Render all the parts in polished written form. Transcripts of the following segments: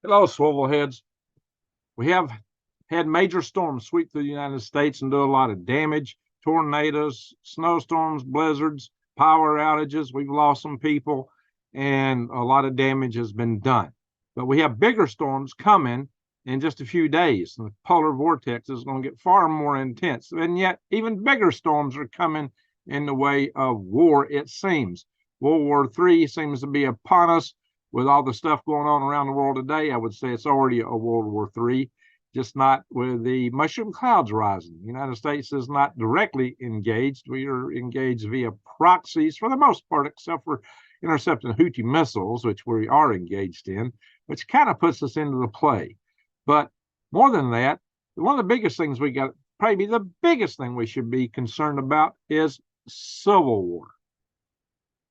Hello, swivel heads. We have had major storms sweep through the United States and do a lot of damage. Tornadoes, snowstorms, blizzards, power outages. We've lost some people and a lot of damage has been done. But we have bigger storms coming in just a few days. The polar vortex is going to get far more intense. And yet even bigger storms are coming in the way of war, it seems. World War III seems to be upon us. With all the stuff going on around the world today, I would say it's already a World War III, just not with the mushroom clouds rising. The United States is not directly engaged. We are engaged via proxies for the most part, except for intercepting Houthi missiles, which we are engaged in, which kind of puts us into the play. But more than that, one of the biggest things we got, probably the biggest thing we should be concerned about is civil war.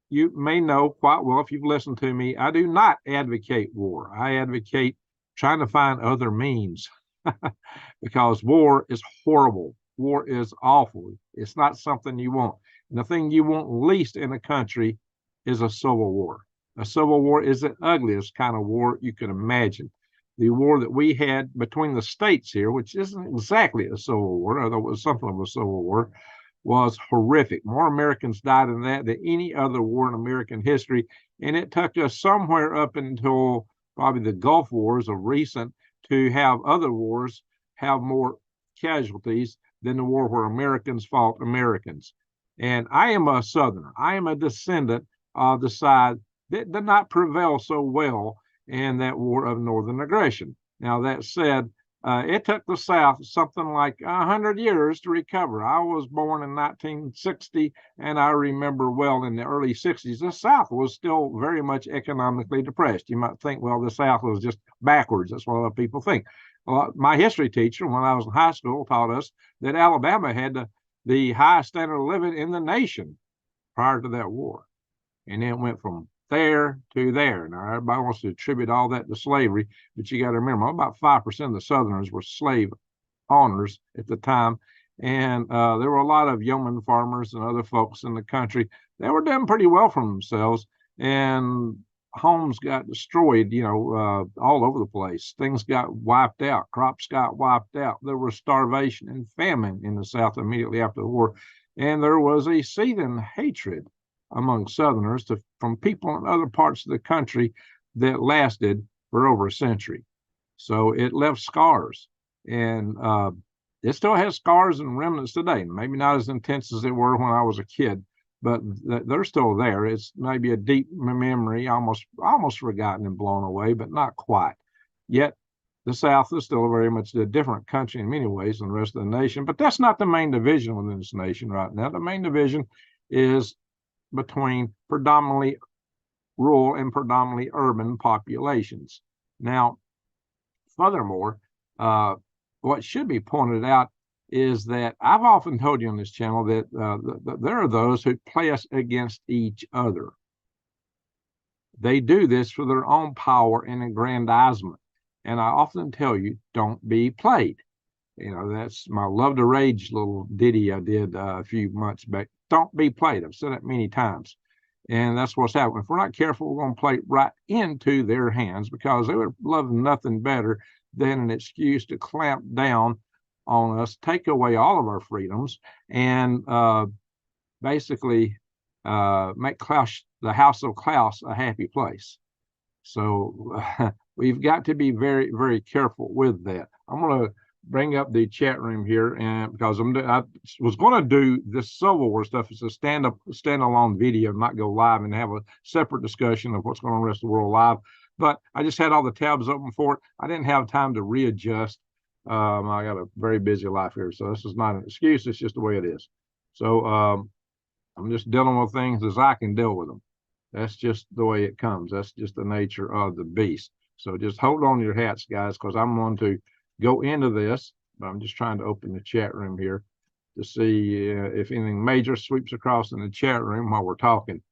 You may know quite well, if you've listened to me, I do not advocate war. I advocate trying to find other means because war is horrible. War is awful. It's not something you want. And the thing you want least in a country is a civil war. A civil war is the ugliest kind of war you can imagine. The war that we had between the states here, which isn't exactly a civil war, although it was something of a civil war, was horrific. More Americans died in that than any other war in American history. And it took us somewhere up until probably the Gulf Wars of recent to have other wars have more casualties than the war where Americans fought Americans. And I am a Southerner. I am a descendant of the side that did not prevail so well in that war of Northern aggression. Now, that said, it took the South something like 100 years to recover. I was born in 1960, and I remember well in the early 60s, the South was still very much economically depressed. You might think, well, the South was just backwards. That's what a lot of people think. Well, my history teacher, when I was in high school, taught us that Alabama had the highest standard of living in the nation prior to that war. And then it went from there to there. Now, everybody wants to attribute all that to slavery, but you got to remember, about 5% of the Southerners were slave owners at the time. And there were a lot of yeoman farmers and other folks in the country. They were doing pretty well for themselves. And homes got destroyed, all over the place. Things got wiped out. Crops got wiped out. There was starvation and famine in the South immediately after the war. And there was a seething hatred among Southerners from people in other parts of the country that lasted for over a century. So it left scars, and it still has scars and remnants today. Maybe not as intense as they were when I was a kid, but they're still there. It's maybe a deep memory, almost forgotten and blown away, but not quite. Yet the South is still very much a different country in many ways than the rest of the nation. But that's not the main division within this nation right now. The main division is between predominantly rural and predominantly urban populations. Now, furthermore, what should be pointed out is that I've often told you on this channel that there are those who play us against each other. They do this for their own power and aggrandizement. And I often tell you, don't be played. That's my Love to Rage little ditty I did a few months back. Don't be played. I've said it many times. And that's what's happening. If we're not careful, we're going to play right into their hands because they would love nothing better than an excuse to clamp down on us, take away all of our freedoms, and basically make the House of Klaus a happy place. So we've got to be very, very careful with that. I'm going to bring up the chat room here, and because I was going to do this Civil War stuff as a standalone video, not go live and have a separate discussion of what's going on in the rest of the world live. But I just had all the tabs open for it. I didn't have time to readjust. I got a very busy life here, so this is not an excuse. It's just the way it is. So I'm just dealing with things as I can deal with them. That's just the way it comes. That's just the nature of the beast. So just hold on to your hats, guys, because I'm going to go into this, but I'm just trying to open the chat room here to see if anything major sweeps across in the chat room while we're talking.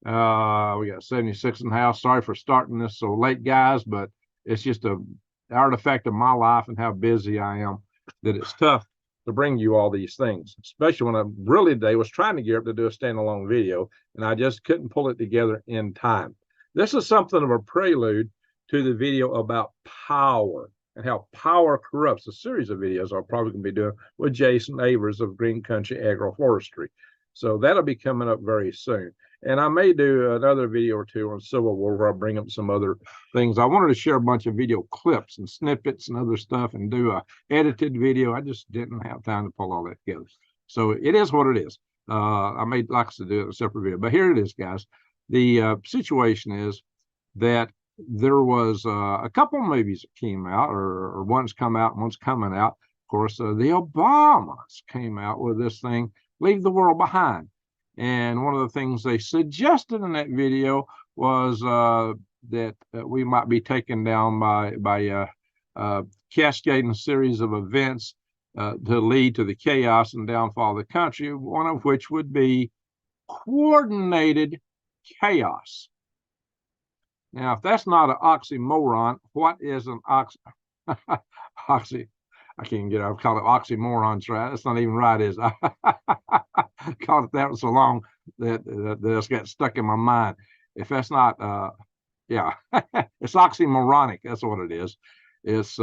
We got 76 in the house. Sorry for starting this so late, guys, but it's just an artifact of my life and how busy I am that it's tough to bring you all these things, especially when I really today was trying to get up to do a standalone video and I just couldn't pull it together in time. This is something of a prelude to the video about power and how power corrupts. A series of videos I'll probably going to be doing with Jason Avers of Green Country Agroforestry. So that'll be coming up very soon. And I may do another video or two on Civil War where I bring up some other things. I wanted to share a bunch of video clips and snippets and other stuff and do a edited video. I just didn't have time to pull all that together. So it is what it is. I may like to do it in a separate video, but here it is, guys. The situation is that there was a couple of movies that came out, or one's come out and one's coming out. Of course, the Obamas came out with this thing, Leave the World Behind. And one of the things they suggested in that video was that we might be taken down by cascading series of events to lead to the chaos and downfall of the country, one of which would be coordinated chaos. Now, if that's not an oxymoron, what is an oxy? I can't get it. I've called it oxymorons, right? That's not even right, is it? I called it that for so long that it's got stuck in my mind. If that's not, yeah, it's oxymoronic. That's what it is. It's,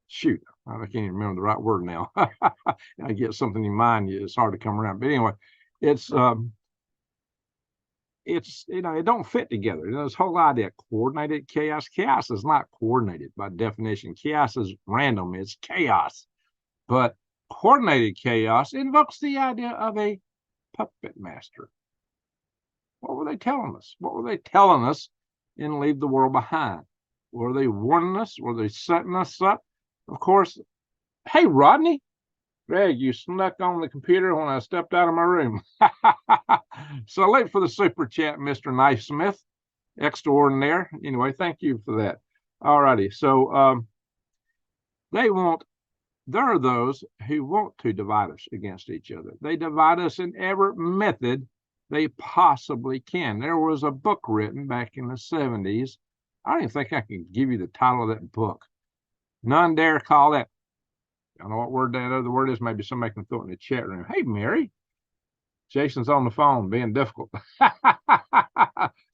shoot, I can't even remember the right word now. I get something in mind, it's hard to come around. But anyway, it's it don't fit together. This whole idea of coordinated chaos. Chaos is not coordinated by definition. Chaos is random. It's chaos. But coordinated chaos invokes the idea of a puppet master. What were they telling us? What were they telling us in Leave the World Behind? Were they warning us? Were they setting us up? Of course, hey, Rodney, Greg, you snuck on the computer when I stepped out of my room. So late for the super chat, Mr. Knifesmith, extraordinaire. Anyway, thank you for that. All righty. So there are those who want to divide us against each other. They divide us in every method they possibly can. There was a book written back in the 70s. I don't even think I can give you the title of that book. None dare call that. I don't know what word that other word is. Maybe somebody can throw it in the chat room. Hey, Mary. Jason's on the phone being difficult.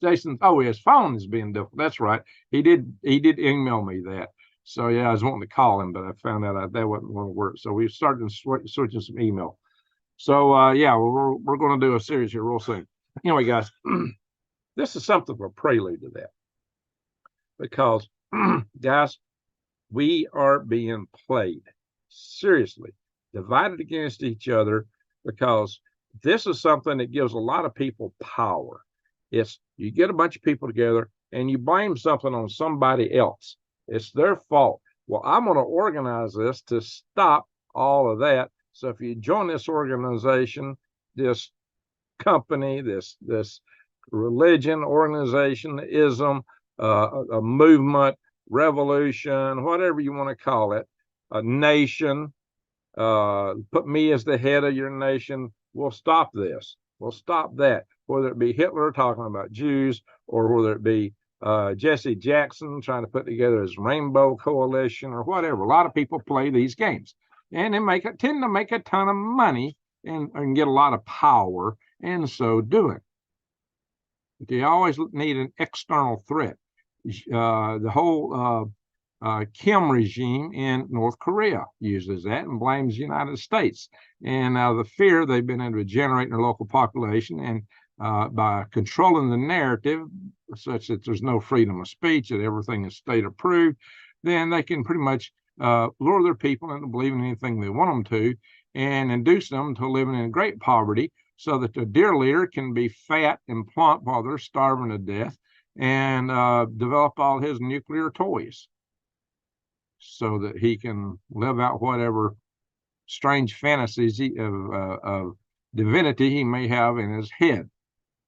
His phone is being difficult. That's right. He did email me that. So yeah, I was wanting to call him, but I found out that wasn't going to work. So we started switching some email. So yeah, we're going to do a series here real soon. Anyway, guys, this is something of a prelude to that. Because, guys, we are being played. Seriously, divided against each other, because this is something that gives a lot of people power. It's you get a bunch of people together and you blame something on somebody else. It's their fault. Well, I'm going to organize this to stop all of that. So if you join this organization, this company, this religion, organization, ism, a movement, revolution, whatever you want to call it, a nation, put me as the head of your nation, we'll stop this. We'll stop that. Whether it be Hitler talking about Jews, or whether it be Jesse Jackson trying to put together his Rainbow Coalition, or whatever. A lot of people play these games, and they tend to make a ton of money and get a lot of power, and so do it. But you always need an external threat. The whole Kim regime in North Korea uses that and blames the United States. And the fear they've been able to generate in their local population, and by controlling the narrative such that there's no freedom of speech, that everything is state approved, then they can pretty much lure their people into believing anything they want them to, and induce them to living in great poverty, so that the dear leader can be fat and plump while they're starving to death, and develop all his nuclear toys so that he can live out whatever strange fantasies of divinity he may have in his head.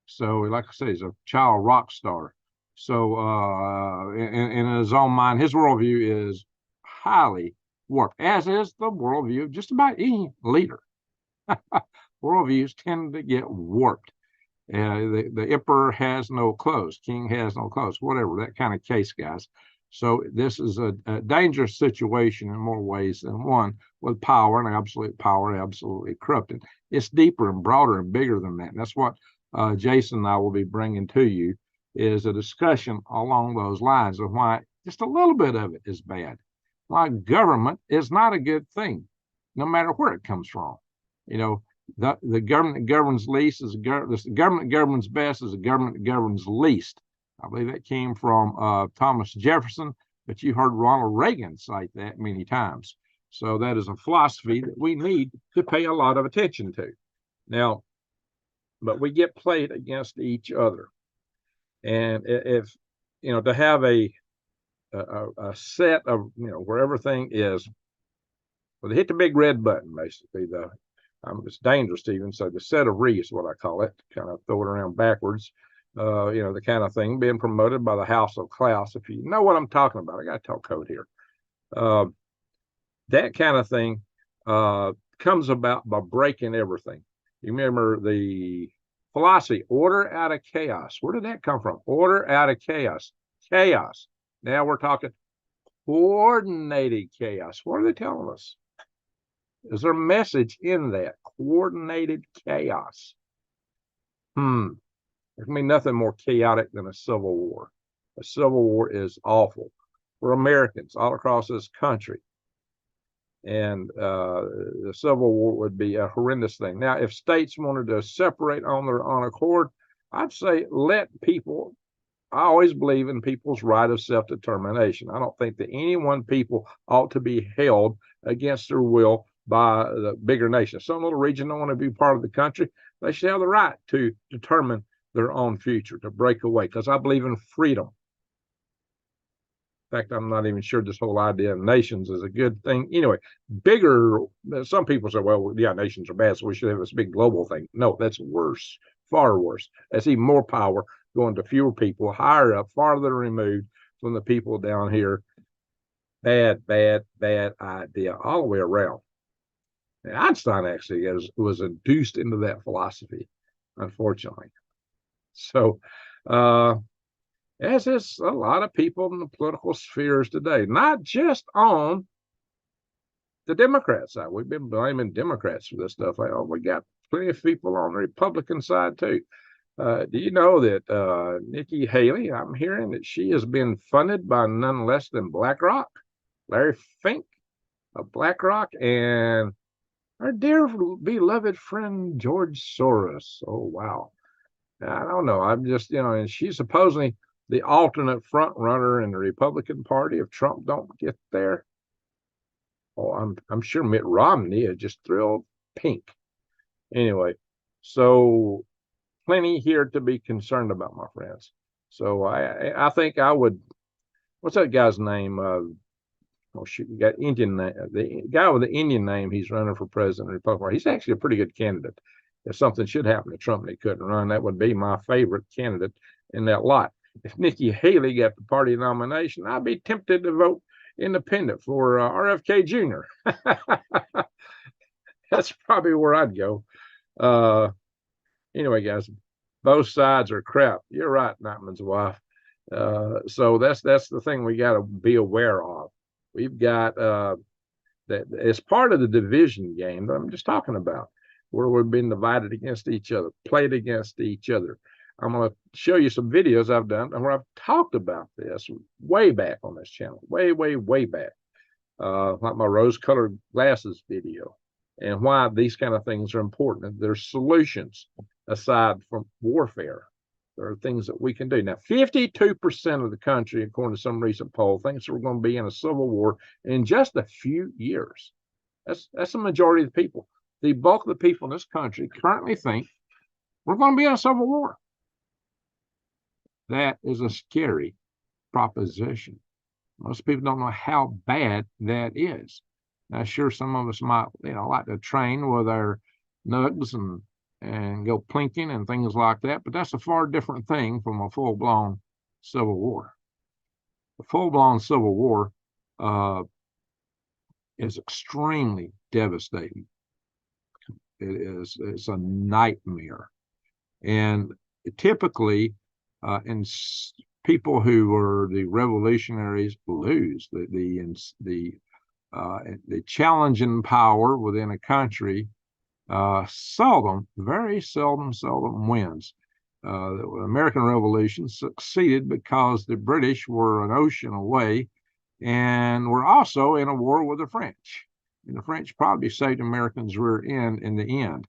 So, like I say, he's a child rock star. So, in his own mind, his worldview is highly warped, as is the worldview of just about any leader. Worldviews tend to get warped. The emperor has no clothes, king has no clothes, whatever, that kind of case, guys. So this is a dangerous situation in more ways than one, with power and absolute power absolutely corrupted. It's deeper and broader and bigger than that. And that's what Jason and I will be bringing to you, is a discussion along those lines of why Just a little bit of it is bad. Like government is not a good thing, no matter where it comes from. You know, the government that governs least is the government that governs best is the government that governs least. I believe that came from Thomas Jefferson, but you heard Ronald Reagan cite that many times. So that is a philosophy that we need to pay a lot of attention to. Now, but we get played against each other. And if, you know, to have a set of, you know, where everything is, well, they hit the big red button, basically. It's dangerous to even say the set of reefs, what I call it, kind of throw it around backwards. You know, the kind of thing being promoted by the House of Klaus. If you know what I'm talking about, I got to talk code here. That kind of thing comes about by breaking everything. You remember the philosophy, order out of chaos. Where did that come from? Order out of chaos. Chaos. Now we're talking coordinated chaos. What are they telling us? Is there a message in that? Coordinated chaos. There can be nothing more chaotic than a civil war. A civil war is awful for Americans all across this country. And the Civil War would be a horrendous thing. Now, if states wanted to separate on their own accord, I'd say let people. I always believe in people's right of self-determination. I don't think that any one people ought to be held against their will by the bigger nation. Some little region don't want to be part of the country. They should have the right to determine their own future, to break away, because I believe in freedom. In fact, I'm not even sure this whole idea of nations is a good thing. Anyway, bigger, some people say, well, yeah, nations are bad, so we should have this big global thing. No, that's worse, far worse. That's even more power going to fewer people, higher up, farther removed from the people down here. Bad, bad, bad idea all the way around. And Einstein actually was induced into that philosophy, unfortunately. So, as is a lot of people in the political spheres today, not just on the Democrat side. We've been blaming Democrats for this stuff. Like, oh, we got plenty of people on the Republican side too. Do you know that Nikki Haley, I'm hearing that she has been funded by none less than BlackRock, Larry Fink of BlackRock, and our dear beloved friend George Soros. Oh, wow. I don't know. I'm just, you know, and she's supposedly the alternate front runner in the Republican Party if Trump don't get there. Oh, I'm sure Mitt Romney is just thrilled pink. Anyway, so plenty here to be concerned about, my friends. So I think I would. What's that guy's name? Oh shoot, you got Indian name. The guy with the Indian name. He's running for president of the Republican Party. He's actually a pretty good candidate. If something should happen to Trump and he couldn't run, that would be my favorite candidate in that lot. If Nikki Haley got the party nomination, I'd be tempted to vote independent for RFK Jr. That's probably where I'd go. Anyway, guys, both sides are crap. You're right, Nightman's wife. So that's the thing we got to be aware of. We've got that as part of the division game that I'm just talking about, where we've been divided against each other, played against each other. I'm going to show you some videos I've done and where I've talked about this way back on this channel, way, way, way back, like my rose-colored glasses video, and why these kind of things are important. There's solutions aside from warfare. There are things that we can do. Now, 52% of the country, according to some recent poll, thinks we're going to be in a civil war in just a few years. That's the majority of the people. The bulk of the people in this country currently think we're going to be in a civil war. That is a scary proposition. Most people don't know how bad that is. Now, sure, some of us might, like to train with our nugs and go plinking and things like that, but that's a far different thing from a full-blown civil war. A full-blown civil war is extremely devastating. It's a nightmare. And typically, and people who are the revolutionaries lose. The challenge in power within a country seldom, very seldom wins. the American Revolution succeeded because the British were an ocean away and were also in a war with the French. And the French probably saved Americans' rear end in the end.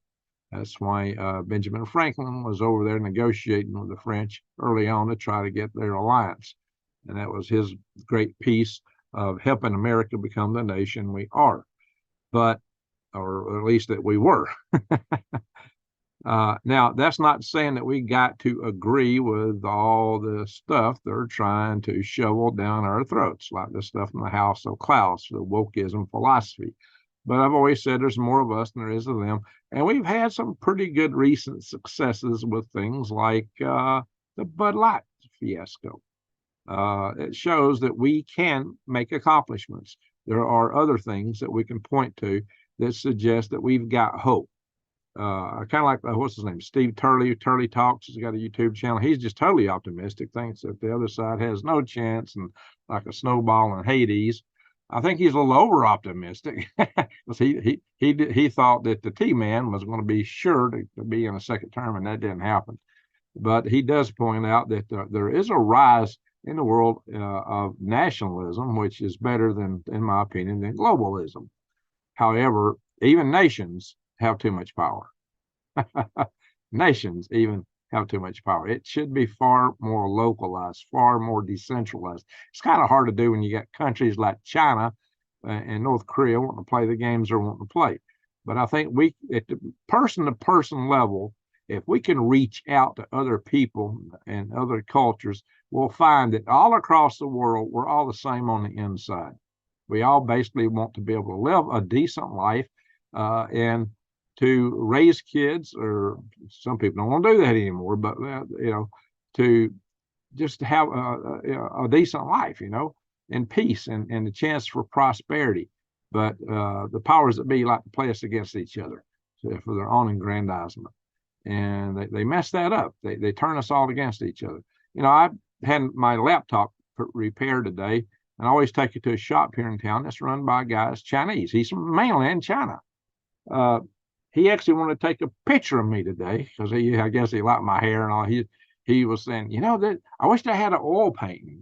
That's why Benjamin Franklin was over there negotiating with the French early on to try to get their alliance. And that was his great piece of helping America become the nation we are, but, or at least that we were. Now, that's not saying that we got to agree with all the stuff they're trying to shovel down our throats, like the stuff in the House of Klaus, the wokeism philosophy. But I've always said there's more of us than there is of them. And we've had some pretty good recent successes with things like the Bud Light fiasco. It shows that we can make accomplishments. There are other things that we can point to that suggest that we've got hope. I kind of like, what's his name? Steve Turley. Turley Talks. He's got a YouTube channel. He's just totally optimistic, thinks that the other side has no chance and like a snowball in Hades. I think he's a little over optimistic because he thought that the T-Man was going to be sure to be in a second term, and that didn't happen. But he does point out that there is a rise in the world of nationalism, which is better than, in my opinion, than globalism. However, even nations have too much power. Nations even have too much power. It should be far more localized, far more decentralized. It's kind of hard to do when you got countries like China and North Korea wanting to play the games they're wanting to play. But I think we, at the person-to-person level, if we can reach out to other people and other cultures, we'll find that all across the world, we're all the same on the inside. We all basically want to be able to live a decent life and to raise kids, or some people don't want to do that anymore, but to just have a decent life, and peace and the chance for prosperity. But the powers that be like to play us against each other for their own aggrandizement, and they mess that up. They turn us all against each other. I had my laptop repaired today, and I always take it to a shop here in town that's run by a guy that's Chinese. He's from mainland China. He actually wanted to take a picture of me today because I guess he liked my hair and all. He was saying, that I wish I had an oil painting,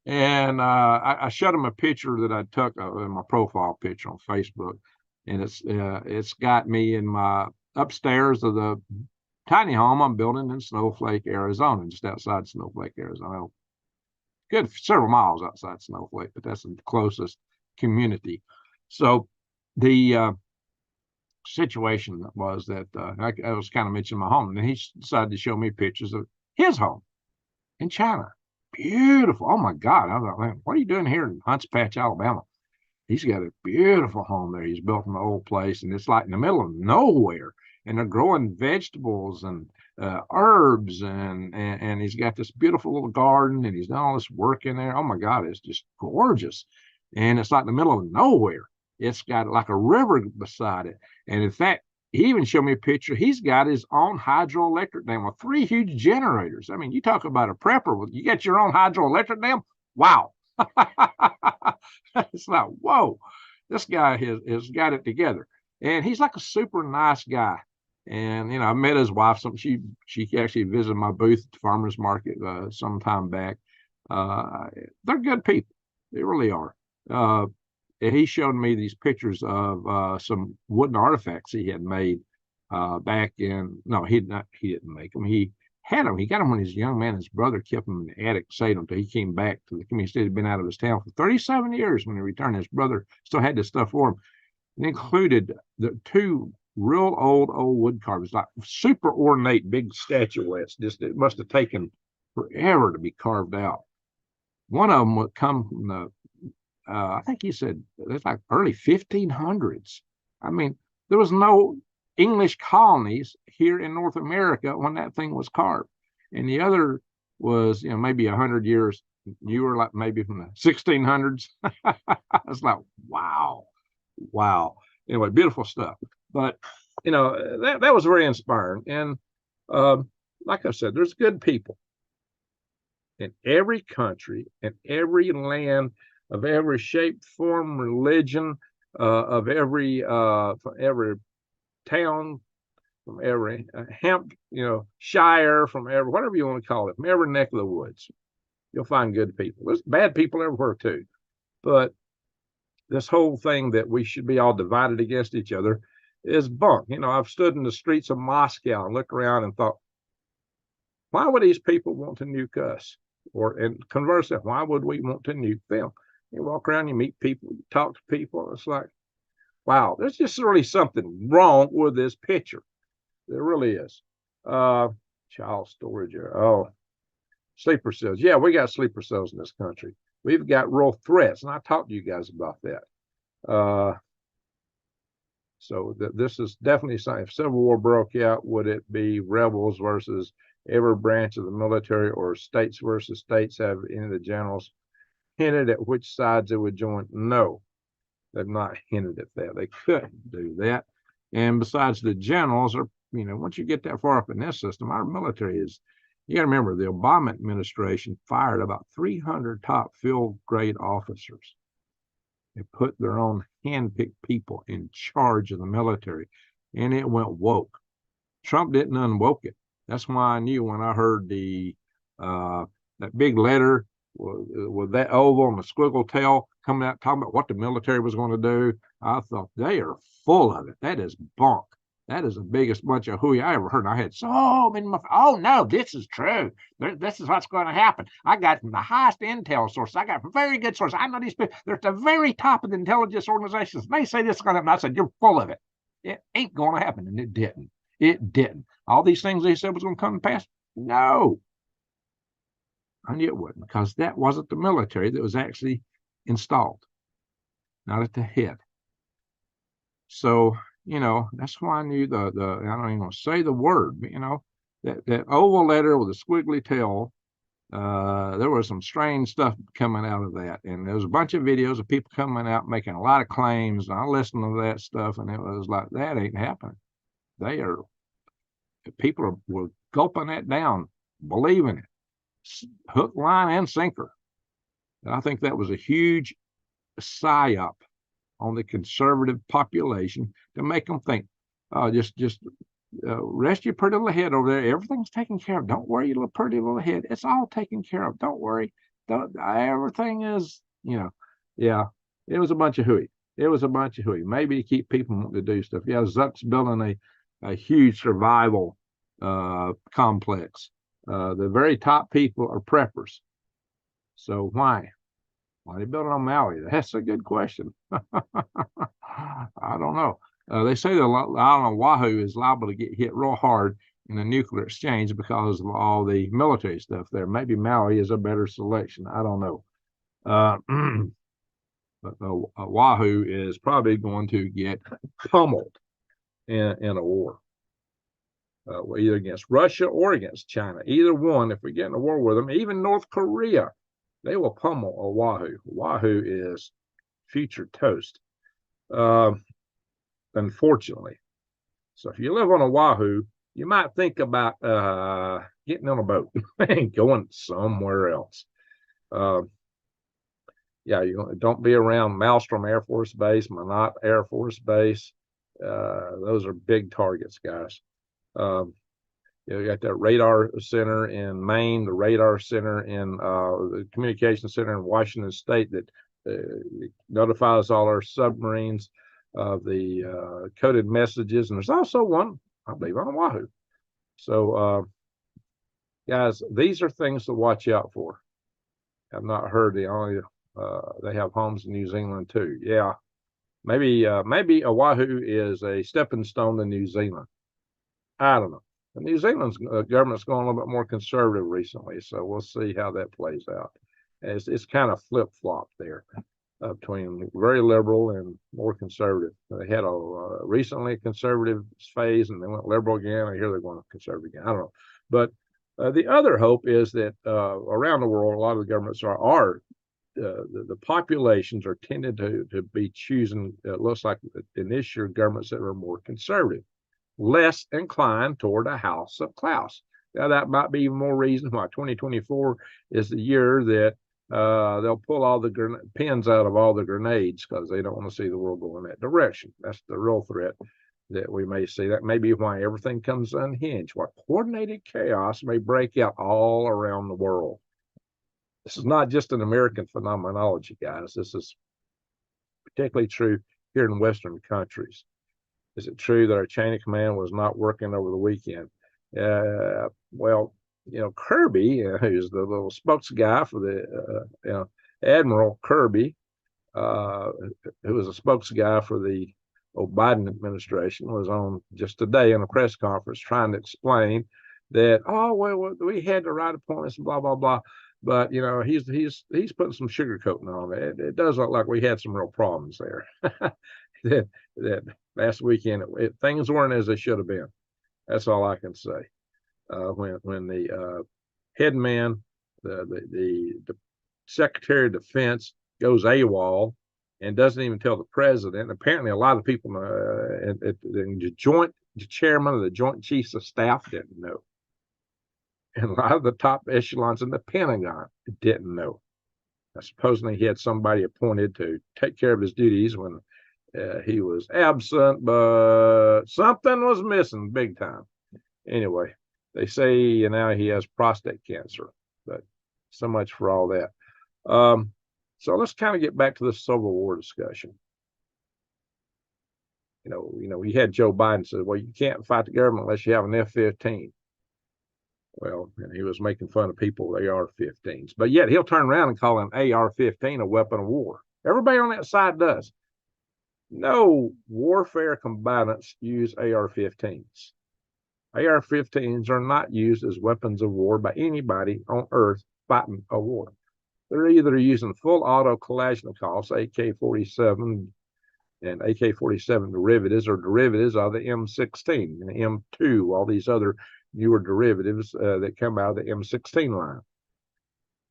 and I showed him a picture that I took in my profile picture on Facebook, and it's got me in my upstairs of the tiny home I'm building in Snowflake, Arizona, just outside Snowflake, Arizona. Good several miles outside Snowflake, but that's the closest community. So the situation was that I was kind of mentioning my home, and he decided to show me pictures of his home in China. Beautiful. Oh my God. I was like, what are you doing here in Hunts Patch, Alabama? He's got a beautiful home there. He's built an old place, and it's like in the middle of nowhere. And they're growing vegetables and herbs, and he's got this beautiful little garden, and he's done all this work in there. Oh my God, it's just gorgeous. And it's like in the middle of nowhere. It's got like a river beside it. And in fact, he even showed me a picture. He's got his own hydroelectric dam with 3 huge generators. I mean, you talk about a prepper. You got your own hydroelectric dam? Wow. It's like, whoa, this guy has got it together. And he's like a super nice guy. And, I met his wife. She actually visited my booth at the farmer's market some time back. They're good people. They really are. And he showed me these pictures of some wooden artifacts he had made back in, no, he didn't make them. He had them. He got them when he was a young man. His brother kept them in the attic, saved them until he came back to the community. He had been out of his town for 37 years. When he returned, his brother still had this stuff for him. It included the 2 real old wood carvings, like super ornate big statuettes. Just, it must have taken forever to be carved out. One of them would come from the I think he said it's like early 1500s. I mean, there was no English colonies here in North America when that thing was carved. And the other was, maybe 100 years newer, like maybe from the 1600s. It's like, wow. Anyway, beautiful stuff. But, that was very inspiring. And like I said, there's good people in every country, in every land, of every shape, form, religion, of every town, from every hemp, shire, from every, whatever you want to call it, from every neck of the woods. You'll find good people. There's bad people everywhere too. But this whole thing that we should be all divided against each other is bunk. I've stood in the streets of Moscow and looked around and thought, why would these people want to nuke us? And conversely, why would we want to nuke them? You walk around, you meet people, you talk to people. It's like, wow, there's just really something wrong with this picture. There really is. Child storage. Oh, sleeper cells. Yeah, we got sleeper cells in this country. We've got real threats, and I talked to you guys about that. So this is definitely something. If civil war broke out, would it be rebels versus every branch of the military, or states versus states? Have any of the generals hinted at which sides they would join? No, they've not hinted at that. They couldn't do that. And besides, the generals are, once you get that far up in this system, our military is, you got to remember, the Obama administration fired about 300 top field grade officers. They put their own hand-picked people in charge of the military, and it went woke. Trump didn't unwoke it. That's why I knew when I heard that big letter with that oval and the squiggle tail coming out talking about what the military was going to do. I thought, they are full of it. That is bunk. That is the biggest bunch of hooey I ever heard. I had so many. Oh no, this is true. This is what's going to happen. I got from the highest intel sources. I got from very good sources. I know these people. They're at the very top of the intelligence organizations. They say this is going to happen. I said, you're full of it. It ain't going to happen, and it didn't. It didn't. All these things they said was going to come to pass. No, I knew it wouldn't, because that wasn't the military that was actually installed, not at the head. So, that's why I knew I don't even want to say the word, but, that oval letter with a squiggly tail, there was some strange stuff coming out of that. And there was a bunch of videos of people coming out making a lot of claims. And I listened to that stuff, and it was like, that ain't happening. People were gulping that down, believing it, hook, line, and sinker. And I think that was a huge psyop on the conservative population to make them think, just rest your pretty little head over there. Everything's taken care of. Don't worry, your little pretty little head. It's all taken care of. Don't worry. Everything is, yeah, it was a bunch of hooey. It was a bunch of hooey. Maybe to keep people wanting to do stuff. Yeah, Zuck's building a huge survival complex. The very top people are preppers. So why? Why they built it on Maui? That's a good question. I don't know. They say the island of Oahu is liable to get hit real hard in a nuclear exchange because of all the military stuff there. Maybe Maui is a better selection. I don't know. But Oahu is probably going to get pummeled in a war. Either against Russia or against China. Either one, if we get in a war with them, even North Korea, they will pummel Oahu. Oahu is future toast, unfortunately. So if you live on Oahu, you might think about getting on a boat and going somewhere else. Yeah, you don't be around Malmstrom Air Force Base, Minot Air Force Base. Those are big targets, guys. You got that radar center in Maine, the radar center in the communication center in Washington State that notifies all our submarines of the coded messages. And there's also one, I believe, on Oahu. So, guys, these are things to watch out for. I've not heard they have homes in New Zealand too. Yeah, maybe Oahu is a stepping stone to New Zealand. I don't know. The New Zealand's government's gone a little bit more conservative recently, so we'll see how that plays out. It's kind of flip-flopped there between very liberal and more conservative. They had recently a conservative phase, and they went liberal again. I hear they're going conservative again. I don't know. But the other hope is that around the world, a lot of the governments the populations are tended to be choosing, it looks like in this year, governments that are more conservative, less inclined toward a house of Klaus. Now, that might be more reason why 2024 is the year that they'll pull all the pins out of all the grenades, because they don't want to see the world go in that direction. That's the real threat. that we may see. That may be why everything comes unhinged, why coordinated chaos may break out all around the world. This is not just an American phenomenology, guys. This is particularly true here in Western countries. Is it true that our chain of command was not working over the weekend? Well, Kirby, who's the little spokes guy for the Admiral Kirby, who was a spokes guy for the Biden administration, was on just today in a press conference trying to explain that, we had the right appointments and blah blah blah, but he's putting some sugarcoating on it. It does look like we had some real problems there. that last weekend things weren't as they should have been. That's all I can say. When the head man, the Secretary of Defense, goes AWOL and doesn't even tell the president. Apparently, a lot of people, the chairman of the Joint Chiefs of Staff didn't know, and a lot of the top echelons in the Pentagon didn't know. Supposedly, he had somebody appointed to take care of his duties when he was absent, but something was missing big time. Anyway, they say now he has prostate cancer, but so much for all that. So let's kind of get back to this Civil War discussion. We had Joe Biden say, well, you can't fight the government unless you have an F-15. Well, and he was making fun of people with AR-15s, but yet he'll turn around and call an AR-15 a weapon of war. Everybody on that side does. No warfare combatants use AR-15s. AR-15s are not used as weapons of war by anybody on Earth fighting a war. They're either using full auto Kalashnikovs, AK-47 and AK-47 derivatives, or derivatives of the M16 and the M2, all these other newer derivatives that come out of the M16 line.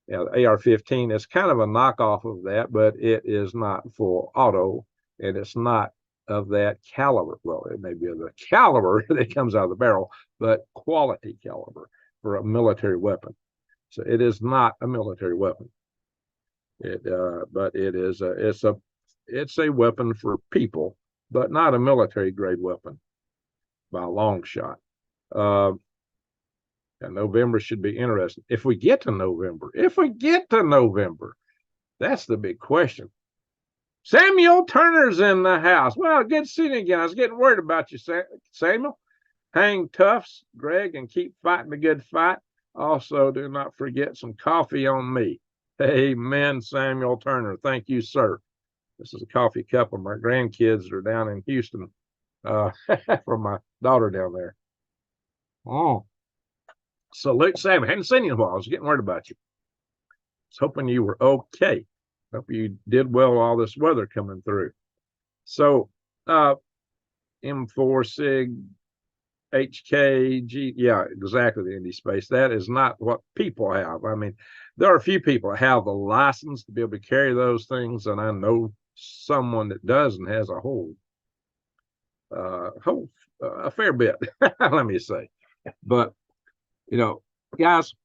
Now, the AR-15 is kind of a knockoff of that, but it is not full auto, and it's not of that caliber. Well, it may be of the caliber that comes out of the barrel, but quality caliber for a military weapon. So it is not a military weapon. But it is it's a weapon for people, but not a military grade weapon by a long shot. And November should be interesting. If we get to November, that's the big question. Samuel Turner's in the house. Well, good seeing you again. I was getting worried about you, Samuel. Hang toughs, Greg, and keep fighting the good fight. Also, do not forget some coffee on me. Amen, Samuel Turner. Thank you, sir. This is a coffee cup of my grandkids that are down in Houston from my daughter down there. Oh, salute, Sam. I hadn't seen you in a while. I was getting worried about you. I was hoping you were okay. Hope you did well with all this weather coming through. So, M4 Sig HKG, yeah, exactly, the Indy Space. That is not what people have. I mean, there are a few people that have the license to be able to carry those things, and I know someone that does and has a a fair bit, let me say. But guys,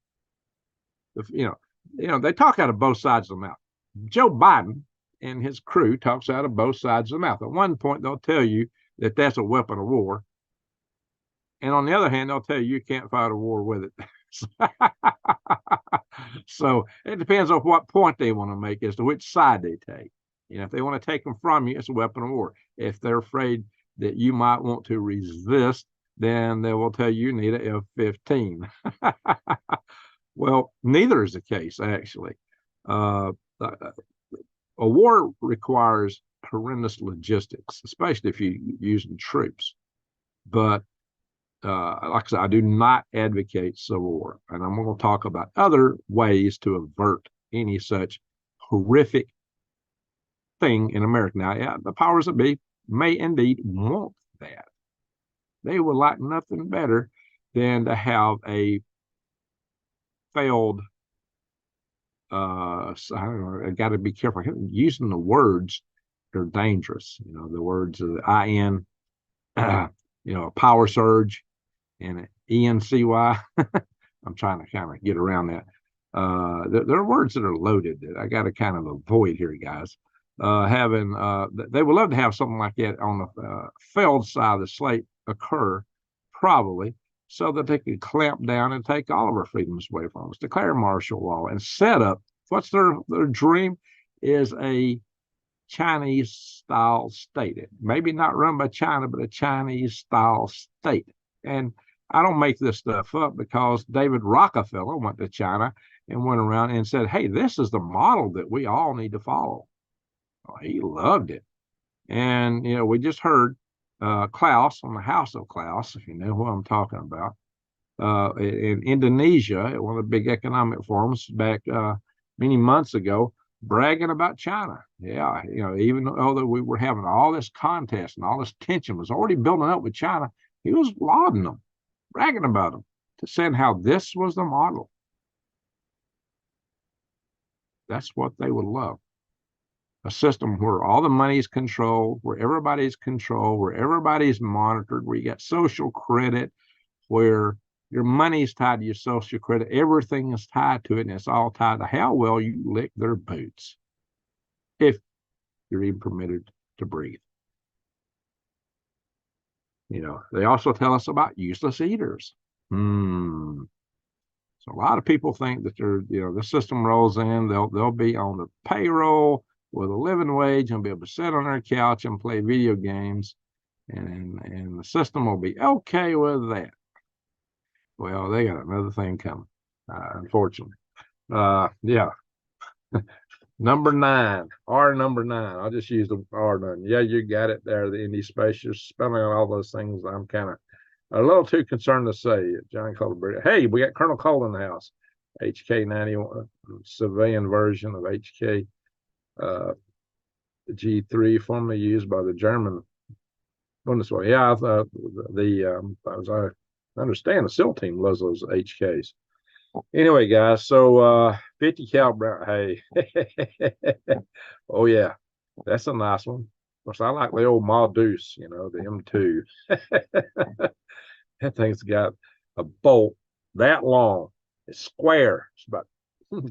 they talk out of both sides of the mouth. Joe Biden and his crew talks out of both sides of the mouth. At one point, they'll tell you that that's a weapon of war. And on the other hand, they'll tell you can't fight a war with it. So it depends on what point they want to make as to which side they take. If they want to take them from you, it's a weapon of war. If they're afraid that you might want to resist, then they will tell you need an F-15. Well, neither is the case, actually. A war requires horrendous logistics, especially if you're using troops. But like I said, I do not advocate civil war, and I'm going to talk about other ways to avert any such horrific thing in America. Now, yeah, the powers that be may indeed want that. They would like nothing better than to have a failed I don't know, I got to be careful. Using the words are dangerous. The words of the IN, a power surge and an ENCY. I'm trying to kind of get around that. There are words that are loaded that I got to kind of avoid here, guys. they would love to have something like that on the failed side of the slate occur, probably, so that they could clamp down and take all of our freedoms away from us, declare martial law, and set up what's their dream is a Chinese style state. Maybe not run by China, but a Chinese style state. And I don't make this stuff up because David Rockefeller went to China and went around and said, hey, this is the model that we all need to follow. Oh, he loved it. And, we just heard Klaus on the House of Klaus, if you know who I'm talking about, in Indonesia at one of the big economic forums back many months ago, bragging about China. Yeah, even though we were having all this contest and all this tension was already building up with China, he was lauding them, bragging about them, saying how this was the model. That's what they would love. A system where all the money is controlled, where everybody's controlled, where everybody's monitored, where you got social credit, where your money is tied to your social credit. Everything is tied to it, and it's all tied to how well you lick their boots, if you're even permitted to breathe. They also tell us about useless eaters. So a lot of people think that the system rolls in, they'll be on the payroll with a living wage and be able to sit on their couch and play video games, and the system will be okay with that. Well, they got another thing coming, unfortunately. Yeah. Number 9, R number 9. I'll just use the R nine. Yeah, you got it there. The indie space. You're spelling out all those things. I'm kind of a little too concerned to say. John Colbert. Hey, we got Colonel Cole in the house. HK91 civilian version of HK G3, formerly used by the German Bundeswehr. Yeah, I thought as I understand, the SEAL team loves those HKs. Anyway, guys, so 50 caliber. Hey, oh yeah, that's a nice one. Of course, I like the old Ma Deuce, the M2. That thing's got a bolt that long. It's square. It's about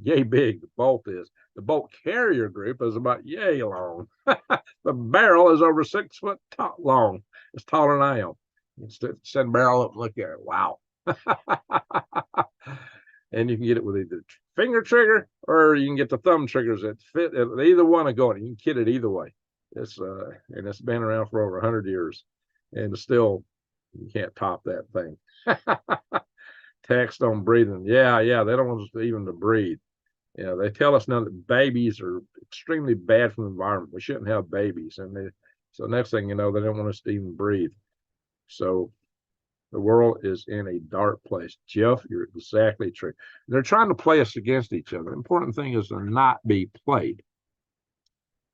yay big. The bolt is. The bolt carrier group is about yay long. The barrel is over 6 foot long. It's taller than I am. Set the barrel up and look at it. Wow. And you can get it with either finger trigger or you can get the thumb triggers that fit. Either one of going. You can kit it either way. And it's been around for over 100 years, and still you can't top that thing. Text on breathing. Yeah, they don't want us even to breathe. They tell us now that babies are extremely bad for the environment. We shouldn't have babies, so next thing you know, they don't want us to even breathe. So the world is in a dark place. Jeff, you're exactly true. They're trying to play us against each other. The important thing is to not be played.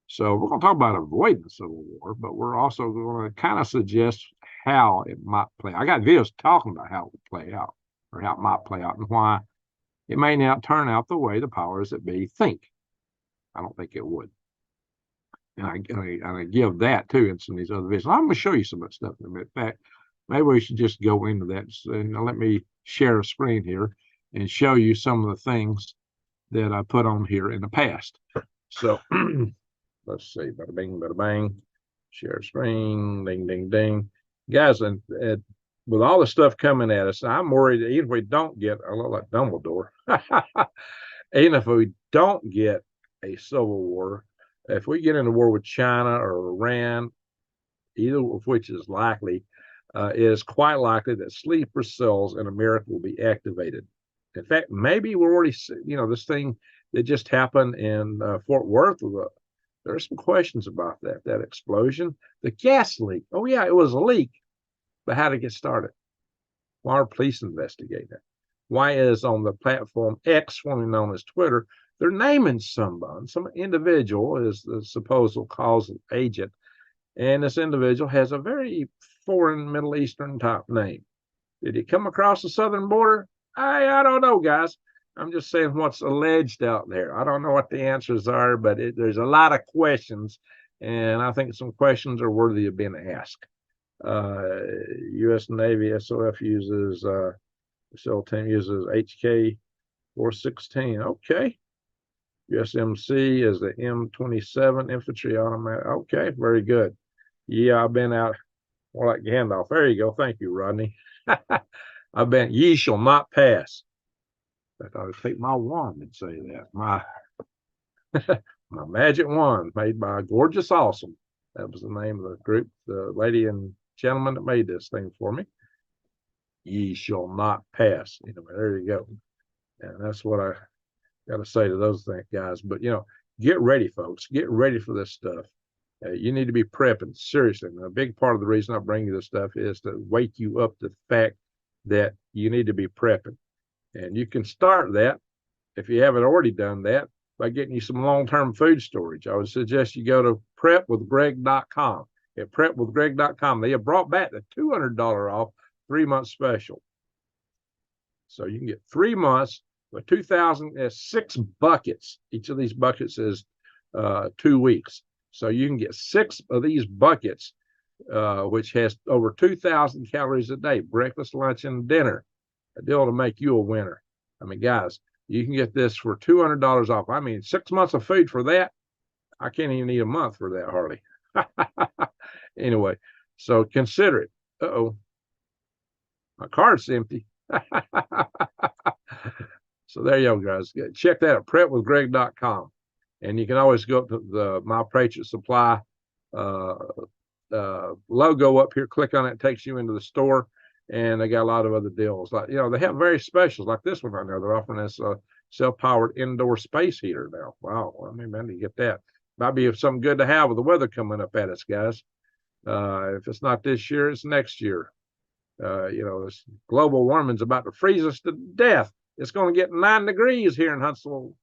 So we're going to talk about avoiding the Civil War, but we're also going to kind of suggest how it might play. I got videos talking about how it would play out, or how it might play out, and why it may not turn out the way the powers that be think. I don't think it would. And I give that too in some of these other videos. I'm going to show you some of that stuff in a minute. In fact, maybe we should just go into that. And let me share a screen here and show you some of the things that I put on here in the past. So let's see. Bada bing, bada bang. Share screen. Ding, ding, ding. Guys, and with all the stuff coming at us, I'm worried that even if we don't get, I look like Dumbledore, even if we don't get a civil war, if we get into war with China or Iran, either of which is likely, it is quite likely that sleeper cells in America will be activated. In fact, maybe we're already, this thing that just happened in Fort Worth. There are some questions about that explosion. The gas leak. Oh, yeah, it was a leak. But how did it get started? Why are police investigating it? Why is on the platform X, formerly known as Twitter, they're naming someone, some individual is the supposed causal agent, and this individual has a very foreign Middle Eastern type name. Did he come across the southern border? I don't know, guys. I'm just saying what's alleged out there. I don't know what the answers are, but there's a lot of questions, and I think some questions are worthy of being asked. U.S. Navy SOF uses SEAL team uses HK 416. Okay, USMC is the M27 infantry automatic. Okay, very good. Yeah, I've been out more like Gandalf. There you go. Thank you, Rodney. I've been, ye shall not pass. I thought I'd take my wand and say that. My my magic wand made by Gorgeous Awesome. That was the name of the group, the lady and gentleman that made this thing for me. Ye shall not pass. Anyway, there you go. And that's what I got to say to those guys. But, get ready, folks. Get ready for this stuff. You need to be prepping, seriously. And a big part of the reason I bring you this stuff is to wake you up to the fact that you need to be prepping. And you can start that, if you haven't already done that, by getting you some long-term food storage. I would suggest you go to prepwithgreg.com. At prepwithgreg.com, they have brought back the $200 off 3-month special. So you can get 3 months with 6 buckets. Each of these buckets is 2 weeks. So you can get 6 of these buckets, which has over 2,000 calories a day, breakfast, lunch, and dinner. A deal to make you a winner. I mean, guys, you can get this for $200 off. I mean, 6 months of food for that. I can't even eat a month for that, hardly. Anyway, so consider it. Uh-oh. My card's empty. So there you go, guys. Check that at prepwithgreg.com. And you can always go up to the My Patriot Supply logo up here. Click on it. It takes you into the store. And they got a lot of other deals. Like, they have various specials like this one right now. They're offering this self-powered indoor space heater now. Wow. I mean, man, you get that. Might be something good to have with the weather coming up at us, guys. If it's not this year, it's next year. This global warming's about to freeze us to death. It's going to get 9 degrees here in Huntsville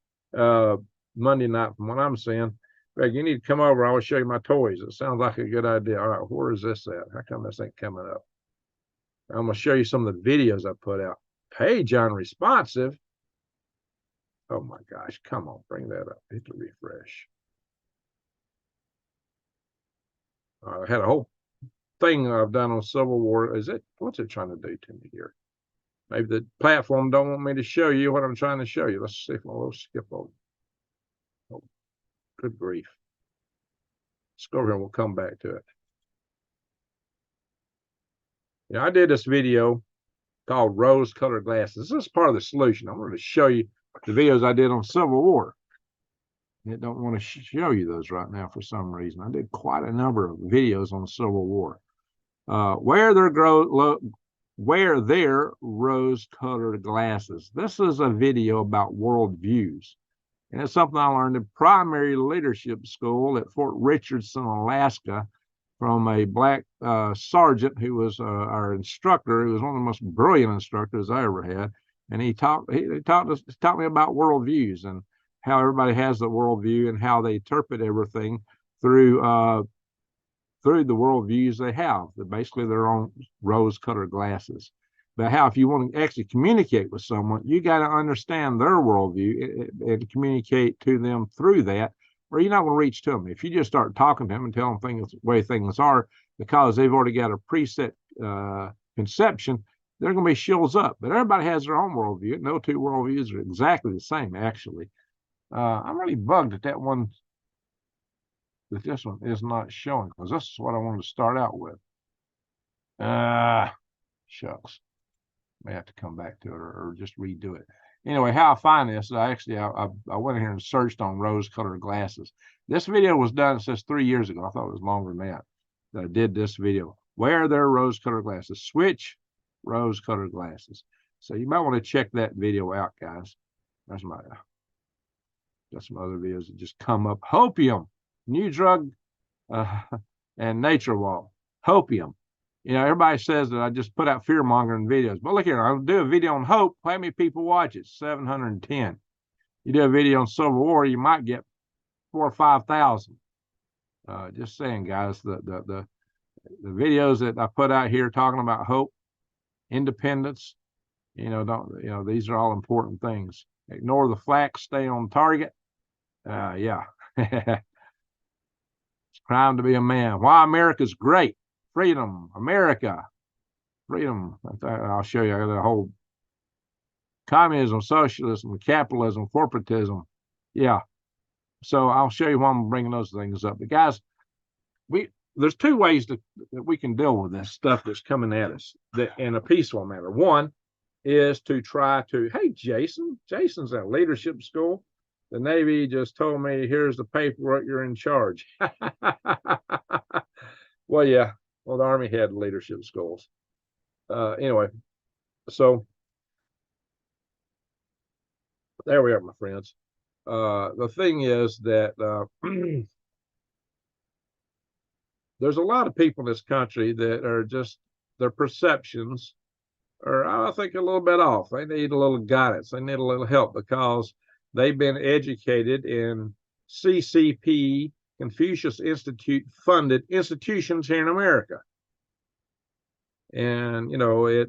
Monday night, from what I'm seeing. Greg, you need to come over. I will show you my toys. It sounds like a good idea. All right, where is this at? How come this ain't coming up? I'm going to show you some of the videos I put out. Page unresponsive. Oh my gosh, come on, bring that up. Hit the refresh. I had a whole thing I've done on Civil War. What's it trying to do to me here? Maybe the platform don't want me to show you what I'm trying to show you. Let's see if we'll skip over. Oh, good grief. Let's go over here and we'll come back to it. I did this video called Rose-Colored Glasses. This is part of the solution. I'm going to show you the videos I did on Civil War. I don't want to show you those right now for some reason. I did quite a number of videos on Civil War. Wear their rose-colored glasses. This is a video about worldviews. And it's something I learned in primary leadership school at Fort Richardson, Alaska, from a black sergeant who was our instructor. He was one of the most brilliant instructors I ever had. And he taught me about worldviews and how everybody has the worldview and how they interpret everything through the worldviews they have. They're basically their own rose-colored glasses. But how, if you want to actually communicate with someone, you got to understand their worldview and communicate to them through that, or you're not going to reach to them. If you just start talking to them and tell them things the way things are, because they've already got a preset conception, they're going to be shills up. But everybody has their own worldview. No two worldviews are exactly the same, actually. I'm really bugged at that this one is not showing, because this is what I wanted to start out with. Shucks. May have to come back to it or just redo it. Anyway, how I find this, I went in here and searched on rose-colored glasses. This video was done, it says 3 years ago. I thought it was longer than that I did this video. Wear their rose-colored glasses. Switch rose-colored glasses. So you might want to check that video out, guys. Got some other videos that just come up. Hopium, new drug, and nature walk. Hopium. Everybody says that I just put out fear-mongering videos. But look here, I'll do a video on hope. How many people watch it? 710. You do a video on Civil War, you might get 4,000 or 5,000. Just saying, guys, the videos that I put out here talking about hope, independence, these are all important things. Ignore the flack, stay on target. Yeah. It's crime to be a man. Why America's great. Freedom, America, freedom. I'll show you. I got a whole communism, socialism, capitalism, corporatism. Yeah, So I'll show you why I'm bringing those things up. But guys, there's two ways that we can deal with this stuff that's coming at us in a peaceful manner. One is to try to, hey, Jason's at leadership school. The Navy just told me, here's the paperwork, you're in charge. Well, yeah, well, the Army had leadership schools. Anyway, so there we are, my friends. The thing is that there's a lot of people in this country that are just, their perceptions are, I think, a little bit off. They need a little guidance. They need a little help because they've been educated in CCP, Confucius Institute funded institutions here in America. And, you know, it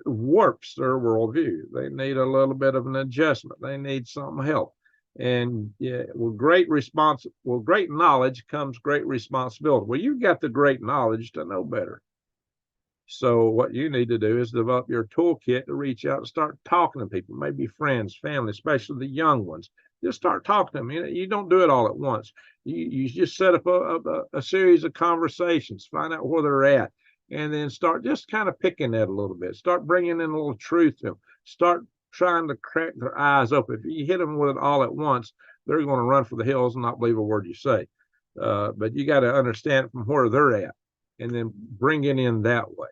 warps their worldview. They need a little bit of an adjustment. They need some help. And yeah, with great knowledge comes great responsibility. Well, you've got the great knowledge to know better. So what you need to do is develop your toolkit to reach out and start talking to people, maybe friends, family, especially the young ones. Just start talking to them. You don't do it all at once. You just set up a series of conversations, find out where they're at, and then start just kind of picking at a little bit. Start bringing in a little truth to them. Start trying to crack their eyes open. If you hit them with it all at once, they're going to run for the hills and not believe a word you say. But you got to understand from where they're at and then bring it in that way.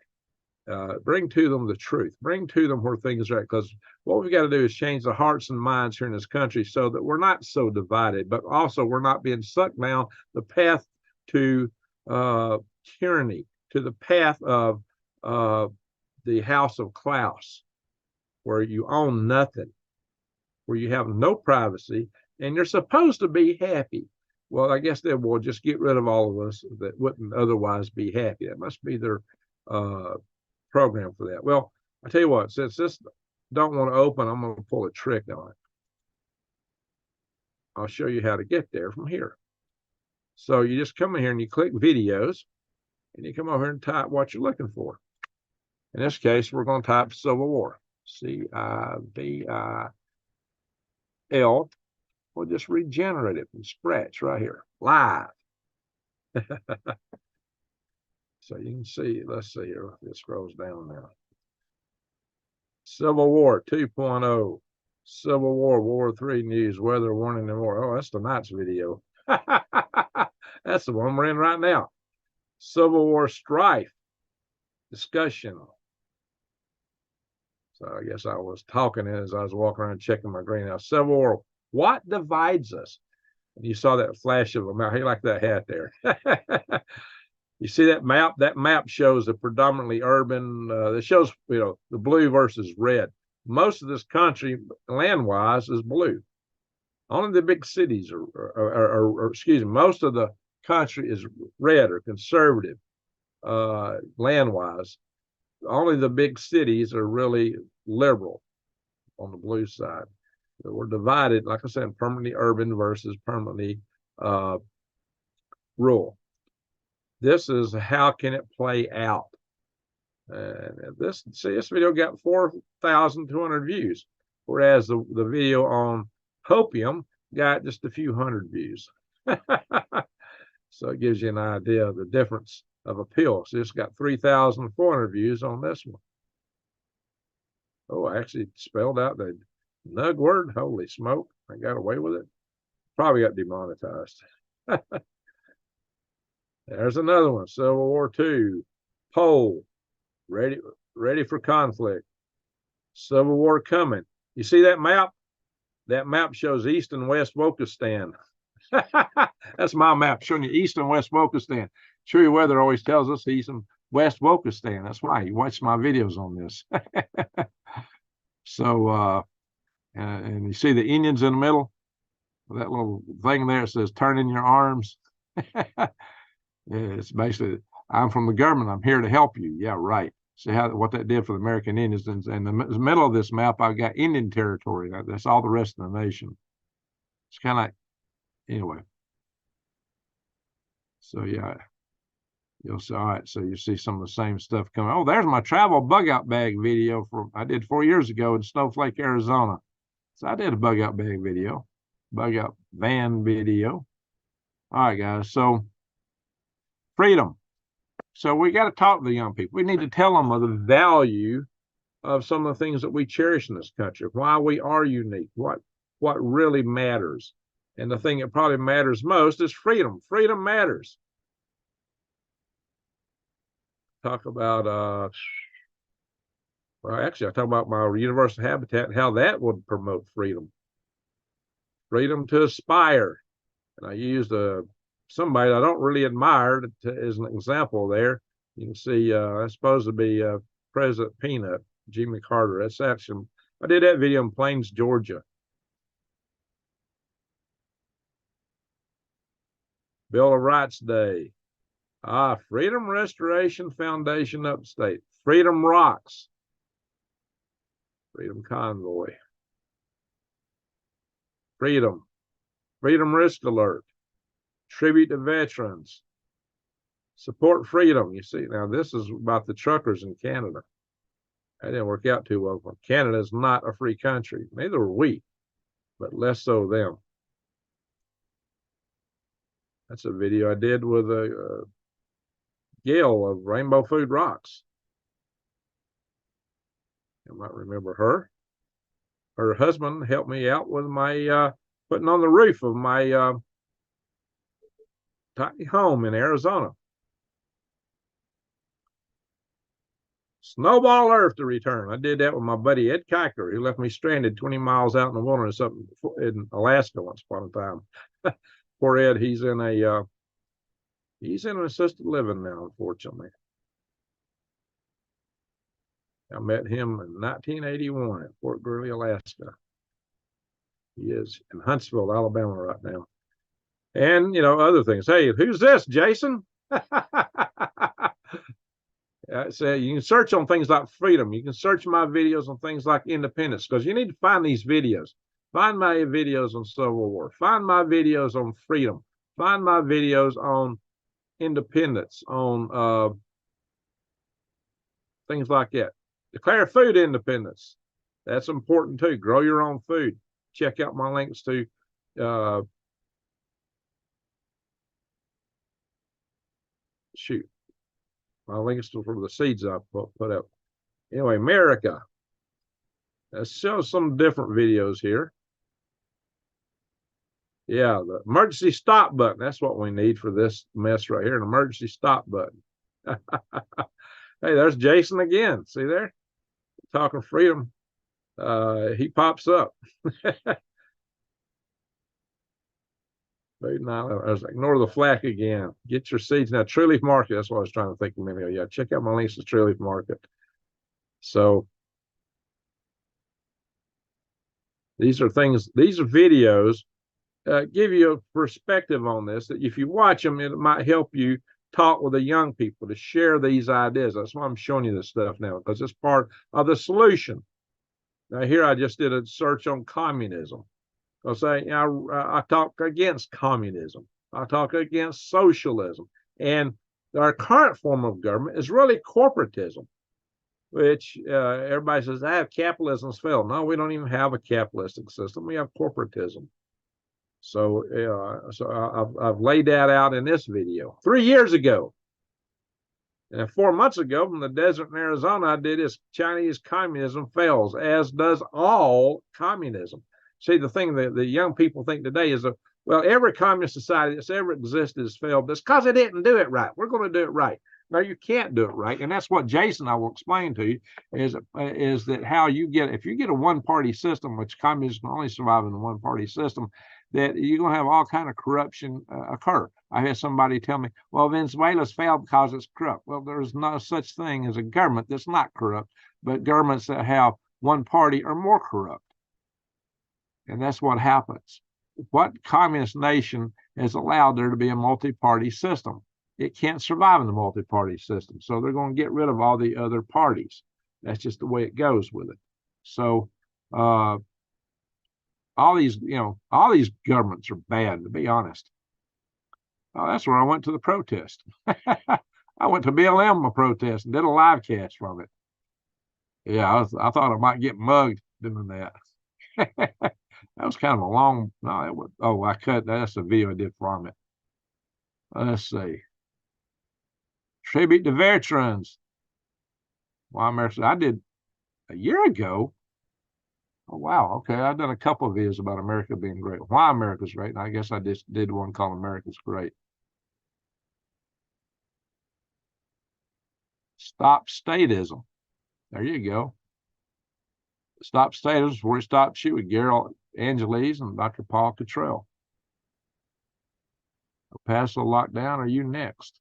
Bring to them the truth. Bring to them where things are at. Because what we've got to do is change the hearts and minds here in this country so that we're not so divided, but also we're not being sucked down the path to tyranny, to the path of the House of Klaus, where you own nothing, where you have no privacy, and you're supposed to be happy. Well, I guess they will just get rid of all of us that wouldn't otherwise be happy. That must be their program for that. Well, I tell you what, since this don't want to open, I'm going to pull a trick on it. I'll show you how to get there from here. So you just come in here and you click videos, and you come over here and type what you're looking for. In this case, we're going to type Civil War. CIVIL. We'll just regenerate it from scratch right here, live. So you can see, let's see here, it scrolls down now. Civil War 2.0, Civil War, World War III news, weather warning and more. Oh, that's tonight's video. That's the one we're in right now. Civil War strife discussion. So I guess I was talking as I was walking around checking my greenhouse. Civil War, what divides us? And you saw that flash of a mouth. Hey, like that hat there. You see that map? That map shows a predominantly urban. It shows, you know, the blue versus red. Most of this country, land-wise, is blue. Only the big cities or excuse me, most of the country is red or conservative, land-wise. Only the big cities are really liberal on the blue side. So we're divided, like I said, permanently urban versus permanently rural. This is how can it play out. This video got 4,200 views, whereas the video on hopium got just a few hundred views. So it gives you an idea of the difference of appeal. So it's got 3,400 views on this one. Oh, I actually spelled out the nug word. Holy smoke. I got away with it. Probably got demonetized. There's another one. Civil War II. Poll. Ready for conflict. Civil War coming. You see that map? That map shows East and West Wokistan. That's my map showing you East and West Wokistan. True Weather always tells us East and West Wokistan. That's why you watch my videos on this. So, and you see the Indians in the middle? That little thing there says, turn in your arms. It's basically, I'm from the government. I'm here to help you. Yeah, right. See what that did for the American Indians. And in the middle of this map, I've got Indian territory. That's all the rest of the nation. It's kind of like, anyway. So, yeah. You'll see, all right, so you see some of the same stuff coming. Oh, there's my travel bug out bag video I did 4 years ago in Snowflake, Arizona. So I did a bug out bag video. Bug out van video. All right, guys. So freedom. So we got to talk to the young people. We need to tell them of the value of some of the things that we cherish in this country, why we are unique, what really matters. And the thing that probably matters most is freedom. Freedom matters. Talk about well, actually, I talk about my universal habitat and how that would promote freedom. Freedom to aspire. And I used somebody I don't really admire as an example there. You can see that's supposed to be President Peanut, Jimmy Carter. That's actually, I did that video in Plains, Georgia. Bill of Rights Day. Freedom Restoration Foundation upstate. Freedom Rocks. Freedom Convoy. Freedom. Freedom Risk Alert. Tribute to veterans. Support freedom. You see, now this is about the truckers in Canada. That didn't work out too well for them. Canada is not a free country. Neither are we, but less so them. That's a video I did with a Gail of Rainbow Food Rocks. You might remember her. Her husband helped me out with my putting on the roof of my tiny home in Arizona. Snowball Earth to return. I did that with my buddy Ed Kiker, who left me stranded 20 miles out in the wilderness up in Alaska once upon a time. Poor Ed, he's in an assisted living now, unfortunately. I met him in 1981 at Fort Greely, Alaska. He is in Huntsville, Alabama right now. And, you know, other things. Hey, who's this, Jason? So you can search on things like freedom. You can search my videos on things like independence, because you need to find these videos. Find my videos on Civil War. Find my videos on freedom. Find my videos on independence, on things like that. Declare food independence. That's important too. Grow your own food. Check out my links to my links to for the seeds I put up. Anyway, America. Let's show some different videos here. Yeah, the emergency stop button. That's what we need for this mess right here, an emergency stop button. Hey, there's Jason again. See there? Talking freedom. He pops up. Ignore the flack again. Get your seeds. Now, True Leaf Market. That's what I was trying to think a minute ago. Yeah, check out my links to True Leaf Market. So these are things, these are videos, give you a perspective on this, that if you watch them, it might help you talk with the young people to share these ideas. That's why I'm showing you this stuff now, because it's part of the solution. Now, here I just did a search on communism. I'll say, you know, I talk against communism. I talk against socialism. And our current form of government is really corporatism, which everybody says, capitalism's failed. No, we don't even have a capitalistic system. We have corporatism. So, I've laid that out in this video 3 years ago. And 4 months ago, from the desert in Arizona, I did this Chinese communism fails, as does all communism. See, the thing that the young people think today is, well, every communist society that's ever existed has failed. It's because they didn't do it right. We're going to do it right. No, you can't do it right. And that's what Jason, I will explain to you, is that how you get, if you get a one-party system, which communists can only survive in a one-party system, that you're going to have all kind of corruption occur. I had somebody tell me, well, Venezuela's failed because it's corrupt. Well, there's no such thing as a government that's not corrupt, but governments that have one party are more corrupt. And that's what happens. What communist nation has allowed there to be a multi-party system? It can't survive in the multi-party system. So they're going to get rid of all the other parties. That's just the way it goes with it. So all these governments are bad, to be honest. That's where I went to the protest. I went to BLM protest and did a live cast from it. Yeah, I thought I might get mugged doing that. That was kind of a long, no, it was, oh, I cut, that's the video I did from it. Let's see. Tribute to veterans. Why America, I did a year ago. Oh, wow. Okay. I've done a couple of videos about America being great. Why America's great. And I guess I just did one called America's Great. Stop statism. There you go. Stop statism, where he stopped shooting with Gerald Angeles and Dr. Paul Cottrell. Pass the lockdown, are you next?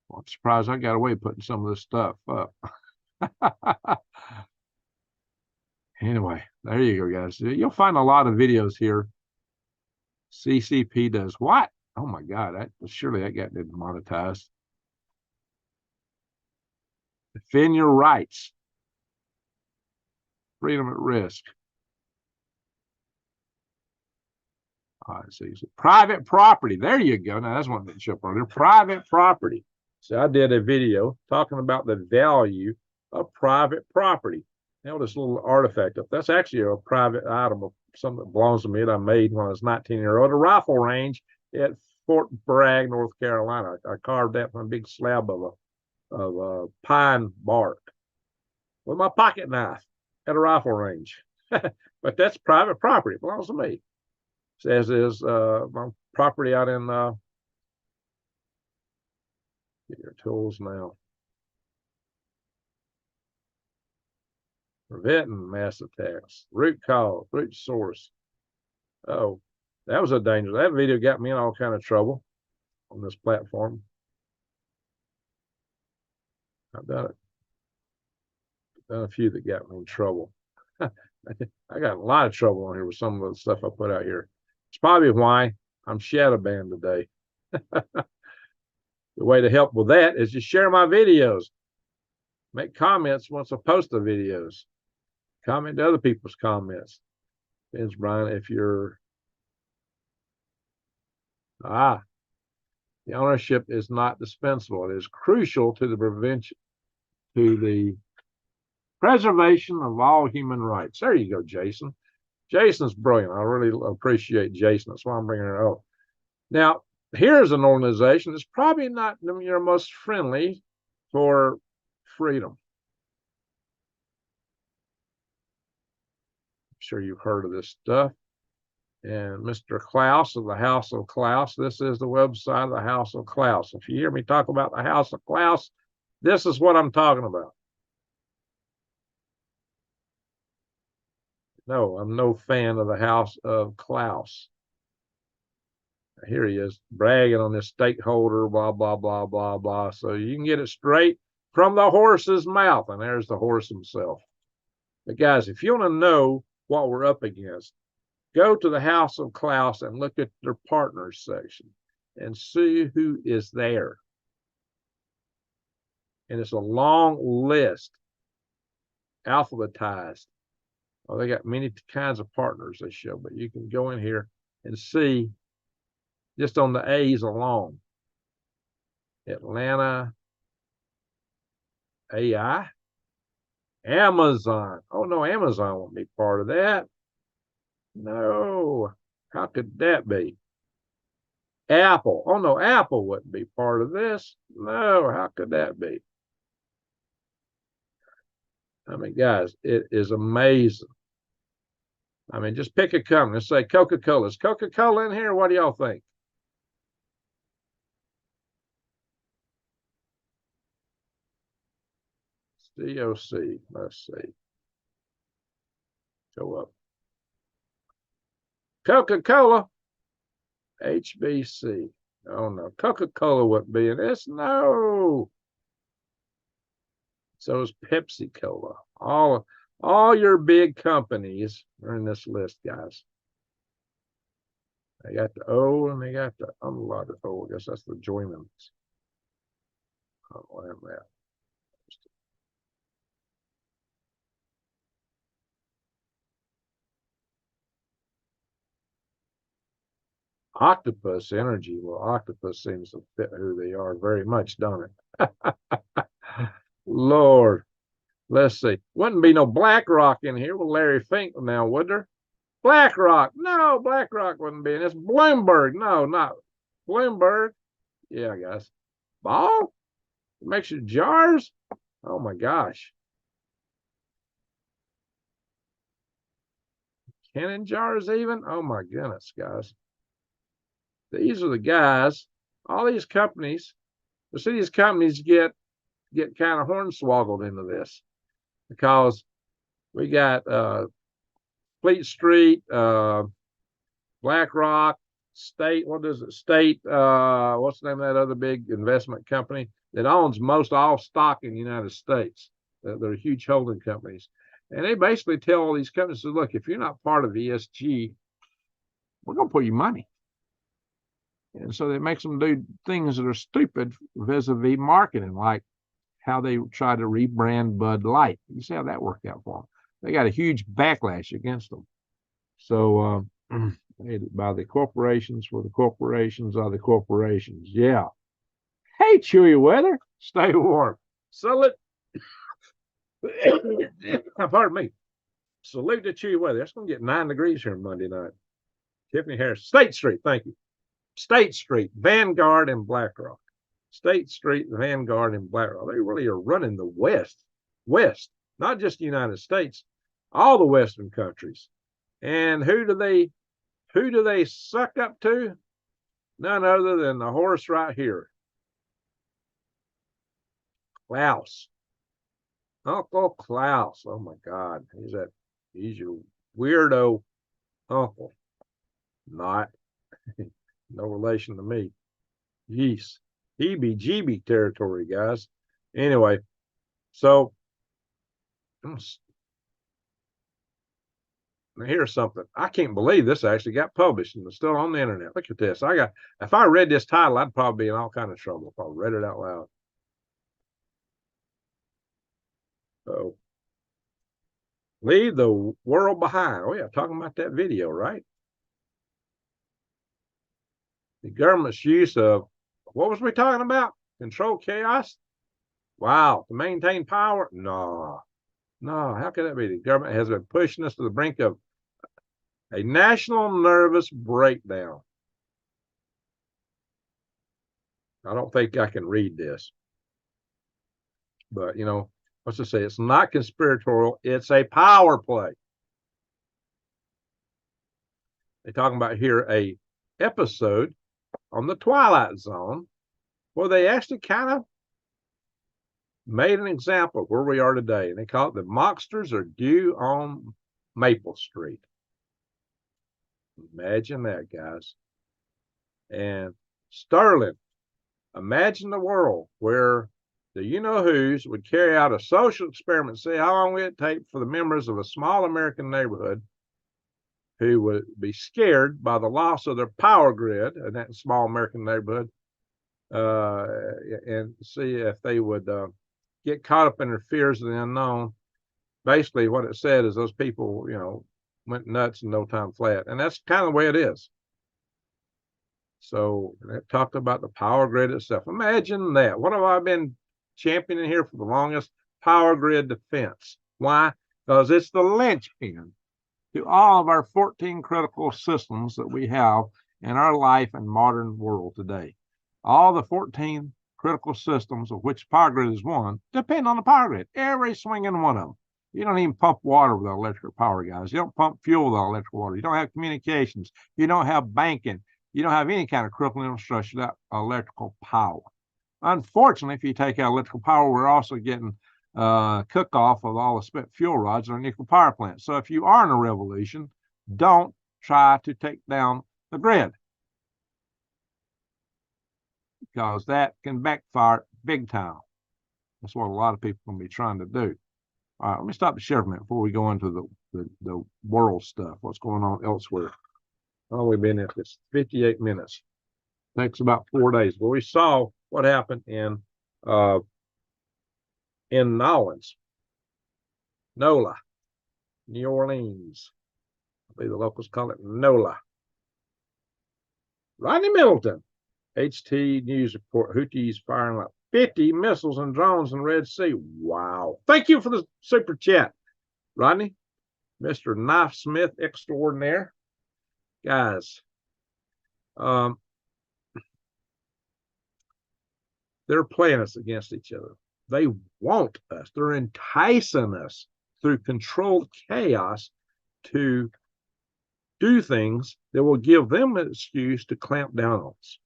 Well, I'm surprised I got away putting some of this stuff up. Anyway, there you go, guys. You'll find a lot of videos here. CCP does what? Oh my God, surely that got demonetized. Defend your rights. Freedom at risk. All right, so you see private property. There you go. Now that's one that show up earlier. Private property. So I did a video talking about the value of private property. Now this little artifact up. That's actually a private item of something that belongs to me that I made when I was 19-year-old. A rifle range at Fort Bragg, North Carolina. I carved that from a big slab of pine bark with my pocket knife at a rifle range. But that's private property. It belongs to me. As is my property out in get your tools now. Preventing mass attacks. Root cause, root source. Oh, that was a danger. That video got me in all kind of trouble on this platform. I've done it. Done a few that got me in trouble. I got a lot of trouble on here with some of the stuff I put out here. It's probably why I'm shadow banned today. The way to help with that is just share my videos. Make comments once I post the videos. Comment to other people's comments. Depends, Brian, if you're the ownership is not dispensable. It is crucial to the preservation of all human rights. There you go, Jason. Jason's brilliant. I really appreciate Jason. That's why I'm bringing her up. Now, here's an organization that's probably not your most friendly for freedom. I'm sure you've heard of this stuff. And Mr. Klaus of the House of Klaus, this is the website of the House of Klaus. If you hear me talk about the House of Klaus, this is what I'm talking about. No, I'm no fan of the House of Klaus. Here he is bragging on this stakeholder, blah, blah, blah, blah, blah. So you can get it straight from the horse's mouth. And there's the horse himself. But guys, if you want to know what we're up against, go to the House of Klaus and look at their partners section and see who is there. And it's a long list, alphabetized. Oh, they got many kinds of partners they show, but you can go in here and see just on the A's alone. Atlanta, AI, Amazon. Oh, no, Amazon won't be part of that. No, how could that be? Apple. Oh, no, Apple wouldn't be part of this. No, how could that be? I mean, guys, it is amazing. I mean, just pick a company. Let's say Coca-Cola. Is Coca-Cola in here? What do y'all think? DOC. Let's see. Go up. Coca-Cola. HBC. Oh, no. Coca-Cola wouldn't be in this. No. So is Pepsi-Cola. All your big companies are in this list, guys. They got the O and they got the unloaded O. I guess that's the joinments. Oh, whatever that. Octopus Energy. Well, Octopus seems to fit who they are very much, don't it? Lord. Let's see. Wouldn't be no BlackRock in here with Larry Fink now, would there? BlackRock. No, BlackRock wouldn't be in this. Bloomberg. No, not Bloomberg. Yeah, guys. Ball? It makes you jars? Oh my gosh. Cannon jars even? Oh my goodness, guys. These are the guys, all these companies, you see these companies get kind of hornswoggled into this because we got Fleet Street, BlackRock, State, what is it? State, what's the name of that other big investment company that owns most all stock in the United States? They're huge holding companies. And they basically tell all these companies, look, if you're not part of ESG, we're going to put you money. And so that makes them do things that are stupid vis-a-vis marketing, like how they try to rebrand Bud Light. You see how that worked out for them. They got a huge backlash against them. So by the corporations for the corporations are the corporations. Yeah. Hey, Chewy Weather, stay warm. Salute. Pardon me. Salute to Chewy Weather. It's going to get 9 degrees here Monday night. Tiffany Harris, State Street. Thank you. State Street, Vanguard, and BlackRock. State Street, Vanguard, and BlackRock. They really are running the West, not just the United States, all the Western countries. And who do they suck up to? None other than the horse right here. Klaus. Uncle Klaus. Oh my God. He's your weirdo uncle. Not. No relation to me. Yeesh. Heebie-jeebie territory, guys. Anyway, so now here's something. I can't believe this actually got published and it's still on the internet. Look at this. If I read this title, I'd probably be in all kind of trouble if I read it out loud. So, leave the world behind. Oh yeah, talking about that video, right? The government's use of, what was we talking about? Control chaos? Wow, to maintain power? No, how could that be? The government has been pushing us to the brink of a national nervous breakdown. I don't think I can read this. But, let's just say it's not conspiratorial. It's a power play. They're talking about here a episode on the Twilight Zone where they actually kind of made an example of where we are today. And they call it The Mocksters Are Due on Maple Street. Imagine that, guys. And Sterling, imagine the world where the you-know-whos would carry out a social experiment, see how long would it take for the members of a small American neighborhood who would be scared by the loss of their power grid in that small American neighborhood, and see if they would get caught up in their fears of the unknown. Basically, what it said is those people, went nuts in no time flat. And that's kind of the way it is. So it talked about the power grid itself. Imagine that. What have I been championing here for the longest? Power grid defense. Why? Because it's the linchpin to all of our 14 critical systems that we have in our life and modern world today. All the 14 critical systems, of which power grid is one, depend on the power grid. Every swinging one of them. You don't even pump water with electric power, guys. You don't pump fuel with electric water. You don't have communications. You don't have banking. You don't have any kind of critical infrastructure without electrical power. Unfortunately, if you take out electrical power, we're also getting cook-off of all the spent fuel rods in our nuclear power plant. So if you are in a revolution, don't try to take down the grid, because that can backfire big time. That's what a lot of people are going to be trying to do. All right, let me stop the share a minute before we go into the world stuff, what's going on elsewhere. Oh, we've been at this 58 minutes. Takes about 4 days. Well, we saw what happened in Nolens, NOLA, New Orleans. I believe the locals call it NOLA. Rodney Middleton, HT News report, Houthis firing up 50 missiles and drones in the Red Sea. Wow. Thank you for the super chat, Rodney, Mr. Knife Smith extraordinaire. Guys, they're playing us against each other. They want us. They're enticing us through controlled chaos to do things that will give them an excuse to clamp down on us.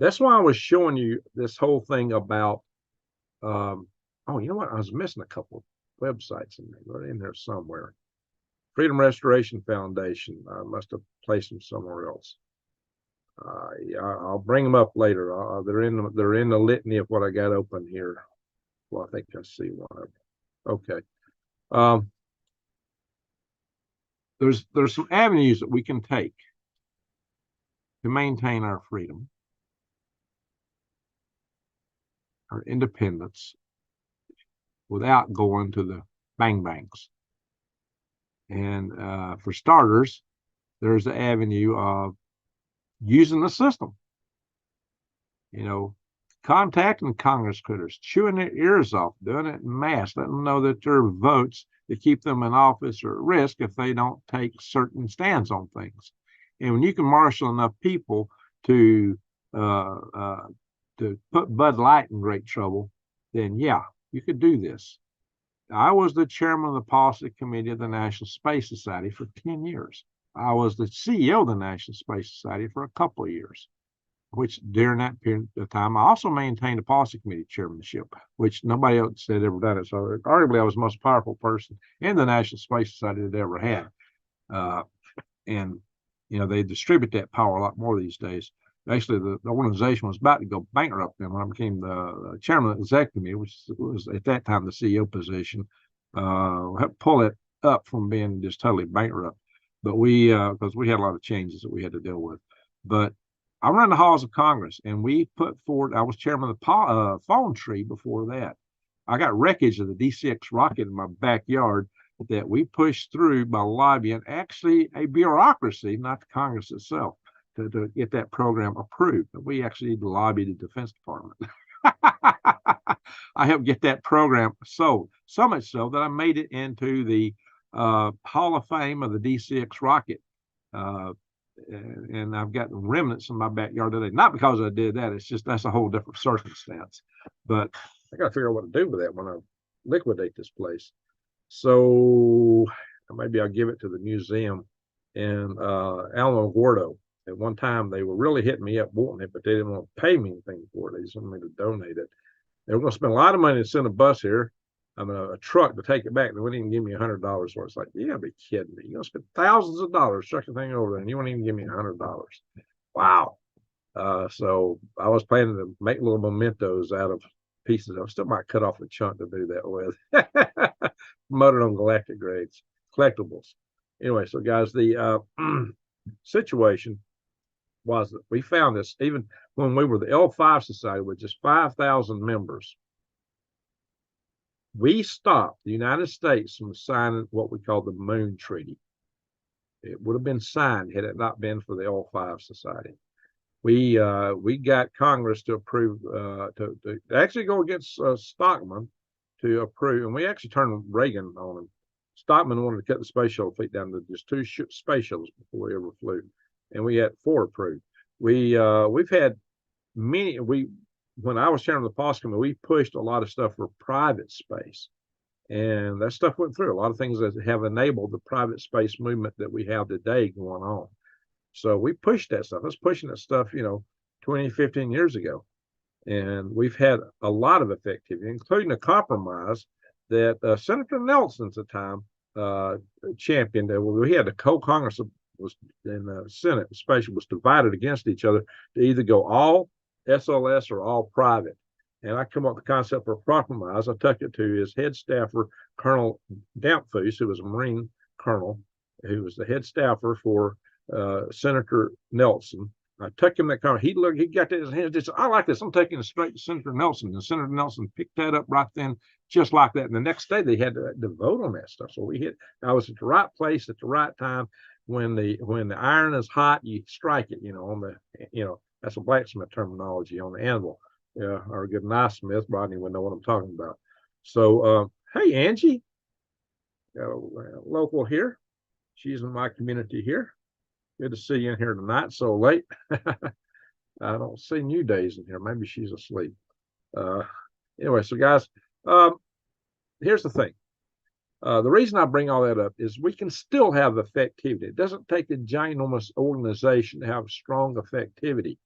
That's why I was showing you this whole thing about, oh, you know what? I was missing a couple of websites in there. They're in there somewhere. Freedom Restoration Foundation. I must have placed them somewhere else. Yeah, I'll bring them up later. They're in the litany of what I got open here. Well, I think I see one of them. Okay. There's some avenues that we can take to maintain our freedom, our independence, without going to the bang bangs. And for starters, there's the avenue of using the system. You know, contacting Congress critters, chewing their ears off, doing it en masse, letting them know that their votes to keep them in office are at risk if they don't take certain stands on things. And when you can marshal enough people to put Bud Light in great trouble, then yeah, you could do this. I was the chairman of the policy committee of the National Space Society for 10 years. I was the CEO of the National Space Society for a couple of years, which during that period of time, I also maintained a policy committee chairmanship, which nobody else had ever done it. So arguably, I was the most powerful person in the National Space Society that ever had. And, you know, they distribute that power a lot more these days. Actually, the organization was about to go bankrupt then when I became the chairman of the executive committee, which was at that time the CEO position. Pull it up from being just totally bankrupt. But because we had a lot of changes that we had to deal with. But I ran the halls of Congress, and we put forward, I was chairman of the phone tree before that. I got wreckage of the DC-6 rocket in my backyard that we pushed through by lobbying actually a bureaucracy, not the Congress itself, to get that program approved. But we actually need to lobby the Defense Department. I helped get that program sold, so much so that I made it into the Hall of Fame of the DC-6 rocket. And I've got remnants in my backyard today. Not because I did that. It's just that's a whole different circumstance. But I got to figure out what to do with that when I liquidate this place. So maybe I'll give it to the museum in Alamogordo. At one time, they were really hitting me up wanting it, but they didn't want to pay me anything for it. They just wanted me to donate it. They were going to spend a lot of money to send a bus here. A truck to take it back. They wouldn't even give me $100 for it. It's like, you gotta be kidding me. You're gonna spend thousands of dollars trucking thing over there, and you won't even give me $100. Wow. So I was planning to make little mementos out of pieces. I still might cut off a chunk to do that with. Promoted on galactic grades, collectibles. Anyway, so guys, the situation was that we found this even when we were the L5 Society with just 5,000 members. We stopped the United States from signing what we call the Moon Treaty. It would have been signed had it not been for the L5 Society. We got Congress to approve to actually go against Stockman to approve, and we actually turned Reagan on him. Stockman wanted to cut the space shuttle fleet down to just 2 space shuttles before we ever flew, and we had 4 approved. We've had many. When I was chairman of the policy committee, we pushed a lot of stuff for private space. And that stuff went through. A lot of things that have enabled the private space movement that we have today going on. So we pushed that stuff. I was pushing that stuff, 20, 15 years ago. And we've had a lot of effectivity, including a compromise that Senator Nelson at the time championed. We had the co-Congress was in the Senate, especially, was divided against each other to either go all SLS or all private. And I come up with the concept for a compromise. I took it to his head staffer, Colonel Dampfus, who was a Marine colonel, who was the head staffer for Senator Nelson. I took him that car. He got that in his hands. He said, I like this. I'm taking it straight to Senator Nelson. And Senator Nelson picked that up right then, just like that. And the next day they had to vote on that stuff. So I was at the right place at the right time. When the iron is hot, you strike it, That's a blacksmith terminology on the anvil. Yeah, or a good knife smith. Rodney would know what I'm talking about. So, hey, Angie, got a local here. She's in my community here. Good to see you in here tonight so late. I don't see New Days in here. Maybe she's asleep. Anyway, so guys, here's the thing. The reason I bring all that up is we can still have effectivity. It doesn't take a ginormous organization to have strong effectivity.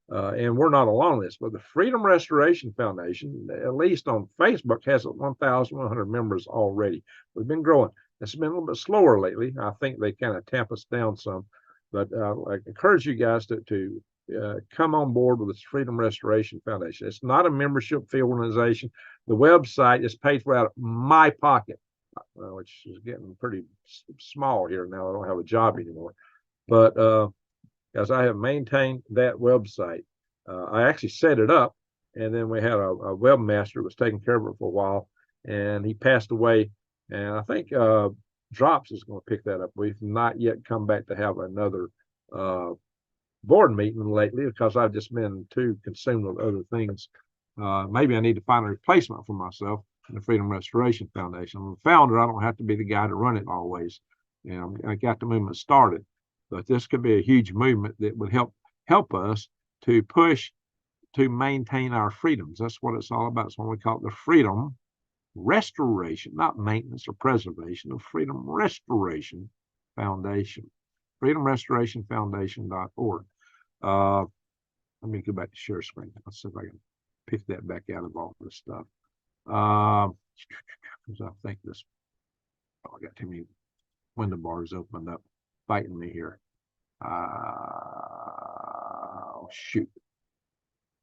And we're not alone in this, but the Freedom Restoration Foundation, at least on Facebook, has 1,100 members already. We've been growing. It's been a little bit slower lately. I think they kind of tamp us down some, but I encourage you guys to come on board with this Freedom Restoration Foundation. It's not a membership fee organization. The website is paid for out of my pocket, which is getting pretty small here now. I don't have a job anymore, but as I have maintained that website, I actually set it up, and then we had a webmaster who was taking care of it for a while, and he passed away. And I think Drops is going to pick that up. We've not yet come back to have another board meeting lately because I've just been too consumed with other things. Maybe I need to find a replacement for myself in the Freedom Restoration Foundation. I'm the founder. I don't have to be the guy to run it always. And I got the movement started. But this could be a huge movement that would help us to push to maintain our freedoms. That's what it's all about. It's what we call it the Freedom Restoration, not maintenance or preservation, the Freedom Restoration Foundation. FreedomRestorationFoundation.org. Let me go back to share screen. Let's see if I can pick that back out of all this stuff. Because I think this, I got too many window bars opened up, fighting me here. Shoot.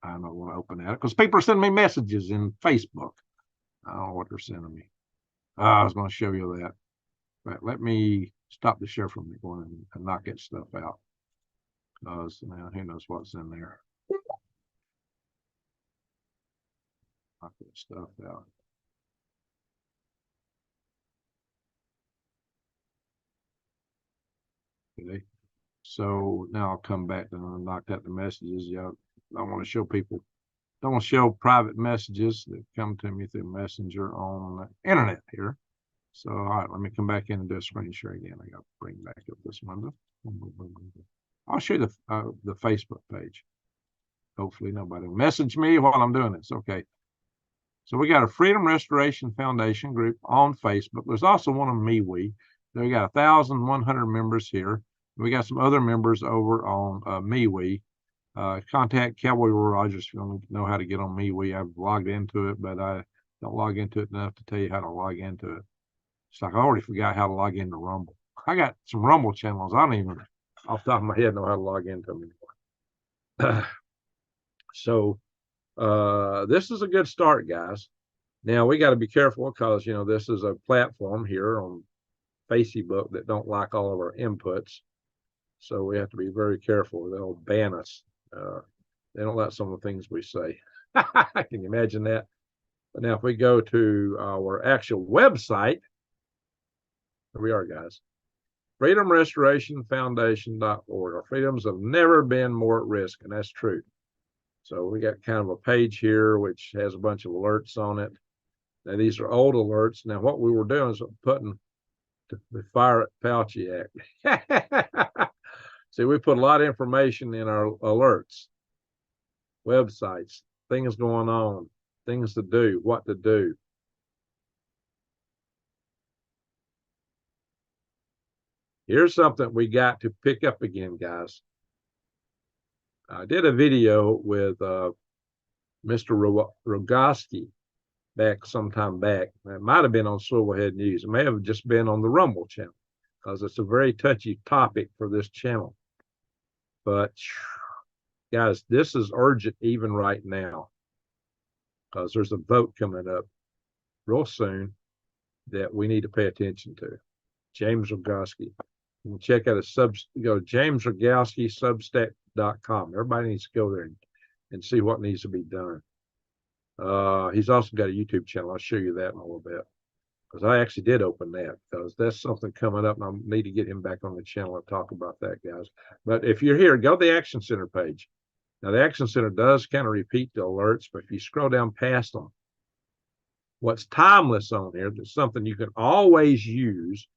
I don't want to open that because people are sending me messages in Facebook. I don't know what they're sending me. I was going to show you that. But let me stop the share from going and knock that stuff out. Because now who knows what's in there. Knock that stuff out. Okay. So now I'll come back and knock out the messages. Yeah, I want to show people. Don't want to show private messages that come to me through Messenger on the internet here. So, all right, let me come back in and do a screen share again. I got to bring back up this window. I'll show you the Facebook page. Hopefully nobody will message me while I'm doing this. Okay. So we got a Freedom Restoration Foundation group on Facebook. There's also one on MeWe. We got 1,100 members here. We got some other members over on MeWe. Contact Cowboy Rogers if you want to know how to get on MeWe. I've logged into it, but I don't log into it enough to tell you how to log into it. It's like I already forgot how to log into Rumble. I got some Rumble channels. I don't even, off the top of my head, know how to log into them anymore. So this is a good start, guys. Now we got to be careful because this is a platform here on Facebook that don't like all of our inputs. So we have to be very careful. They'll ban us. They don't like some of the things we say. Can you imagine that? But now if we go to our actual website, here we are, guys. FreedomRestorationFoundation.org. Our freedoms have never been more at risk, and that's true. So we got kind of a page here which has a bunch of alerts on it. Now these are old alerts. Now what we were doing is putting the Fire at Fauci Act. See, we put a lot of information in our alerts, websites, things going on, things to do, what to do. Here's something we got to pick up again, guys. I did a video with Mr. Rogoski some time back. It might have been on Silverhead News. It may have just been on the Rumble channel because it's a very touchy topic for this channel. But guys, this is urgent even right now because there's a vote coming up real soon that we need to pay attention to. James Rogoski. You can check out go to JamesRogowskiSubstack.com. Everybody needs to go there and see what needs to be done. He's also got a YouTube channel. I'll show you that in a little bit because I actually did open that because that's something coming up and I need to get him back on the channel and talk about that, guys. But if you're here, go to the Action Center page. Now, the Action Center does kind of repeat the alerts, but if you scroll down past them, what's timeless on here, that's something you can always use,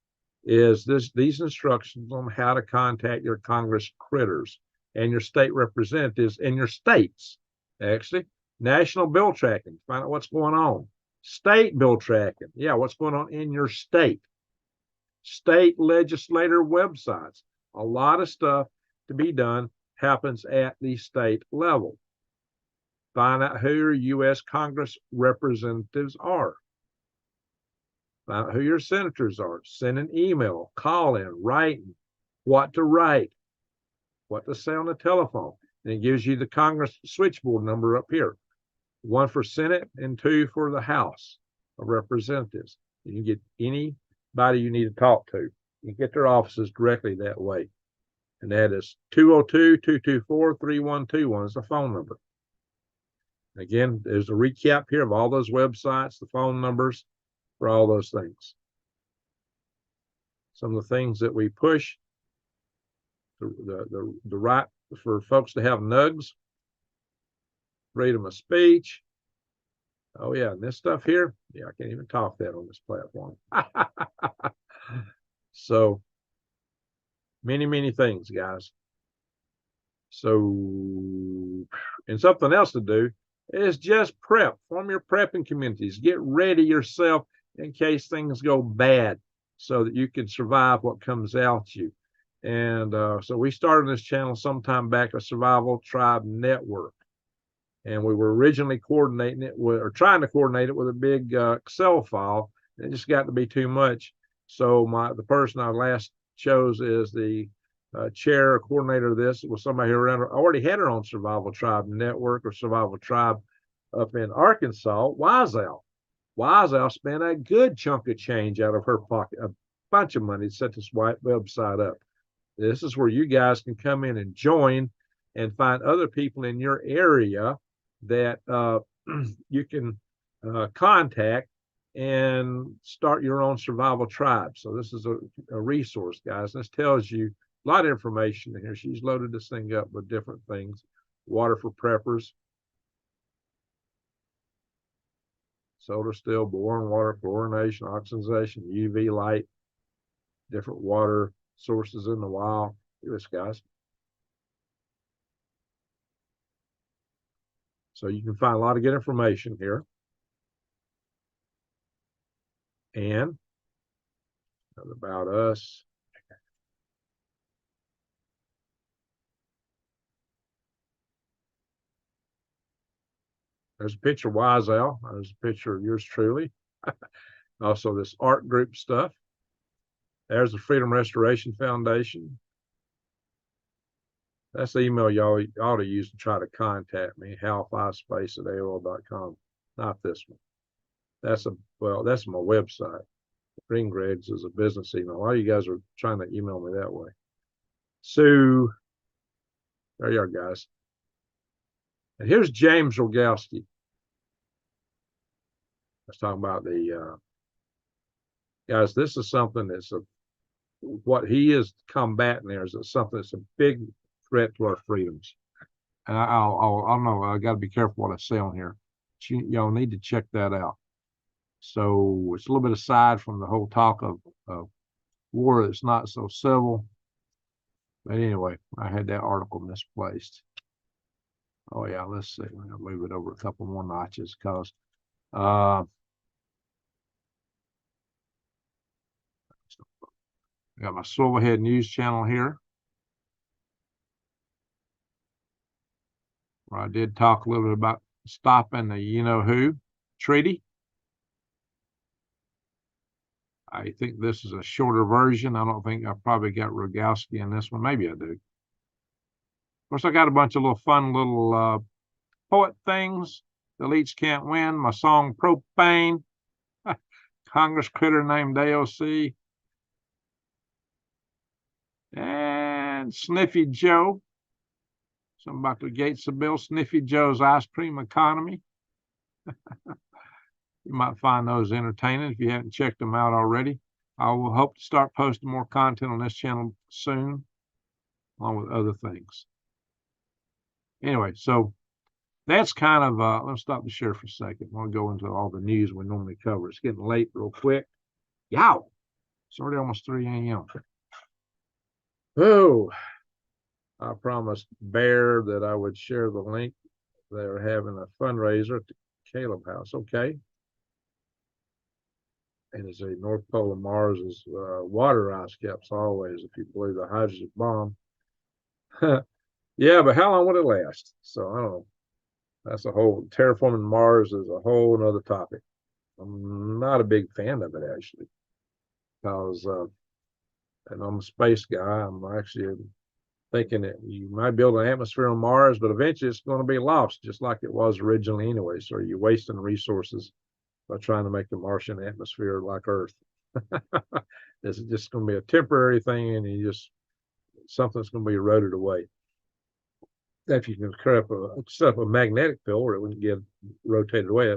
is these instructions on how to contact your Congress critters and your state representatives in your states. Actually, national bill tracking, find out what's going on. State bill tracking, yeah, what's going on in your state. State legislator websites. A lot of stuff to be done happens at the state level. Find out who your U.S. Congress representatives are. Find out who your senators are. Send an email, call in, writing, what to write, what to say on the telephone. And it gives you the Congress switchboard number up here. 1 for Senate and 2 for the House of Representatives. You can get anybody you need to talk to. You can get their offices directly that way. And that is 202-224-3121 is the phone number. Again, there's a recap here of all those websites, the phone numbers for all those things. Some of the things that we push, the right for folks to have nugs, freedom of speech. Oh yeah, and this stuff here, yeah, I can't even talk that on this platform. So many things, guys. So, and something else to do is just prep. Form your prepping communities. Get ready yourself in case things go bad, so that you can survive what comes at you. And so we started this channel sometime back, a survival tribe network. And we were originally coordinating it with, or trying to coordinate it with a big Excel file. It just got to be too much. So the person I last chose is the chair or coordinator of this. It was somebody who already had her own survival tribe network or survival tribe up in Arkansas, Wiseout. Wiseout spent a good chunk of change out of her pocket, a bunch of money to set this website up. This is where you guys can come in and join and find other people in your area that you can contact and start your own survival tribe. So this is a resource, guys. This tells you a lot of information in here. She's loaded this thing up with different things. Water for preppers, solar still, boring water, chlorination, oxidization, UV light, different water sources in the wild. Look at this, guys. So you can find a lot of good information here. And about us. There's a picture of Wiseout. There's a picture of yours truly. Also this art group stuff. There's the Freedom Restoration Foundation. That's the email y'all ought to use to try to contact me, hal5space@aol.com. Not this one. That's my website. Green Greg's is a business email. A lot of you guys are trying to email me that way. So there you are, guys. And here's James Rogowski. Let's talk about the guys. This is something that's what he is combating there is something that's a big threat to our freedoms. And I'll know I got to be careful what I say on here. Y'all need to check that out. So it's a little bit aside from the whole talk of war that's not so civil. But anyway, I had that article misplaced. Oh yeah, let's see. I'm gonna move it over a couple more notches because I got my Silverhead News channel here, where I did talk a little bit about stopping the you-know-who treaty. I think this is a shorter version. I don't think I probably got Rogowski in this one. Maybe I do. Of course, I got a bunch of little fun little poet things. The elites can't win. My song Propane. Congress critter named AOC. And Sniffy Joe. Something about the Gates of Bill. Sniffy Joe's ice cream economy. You might find those entertaining if you haven't checked them out already. I will hope to start posting more content on this channel soon, along with other things. Anyway, so that's kind of, let's stop the share for a second. I want to go into all the news we normally cover. It's getting late real quick. Yow! It's already almost 3 a.m. Oh, I promised Bear that I would share the link. They're having a fundraiser at the Caleb House. Okay. And it's a North Pole of Mars is water ice caps always, if you believe the hydrogen bomb. Yeah, but how long would it last? So I don't know. That's a whole terraforming Mars is a whole nother topic. I'm not a big fan of it actually, because and I'm a space guy. I'm actually thinking that you might build an atmosphere on Mars, but eventually it's going to be lost, just like it was originally anyway. So you're wasting resources by trying to make the Martian atmosphere like Earth. It's just going to be a temporary thing, and something's going to be eroded away. If you can set up a magnetic field where it wouldn't get rotated away,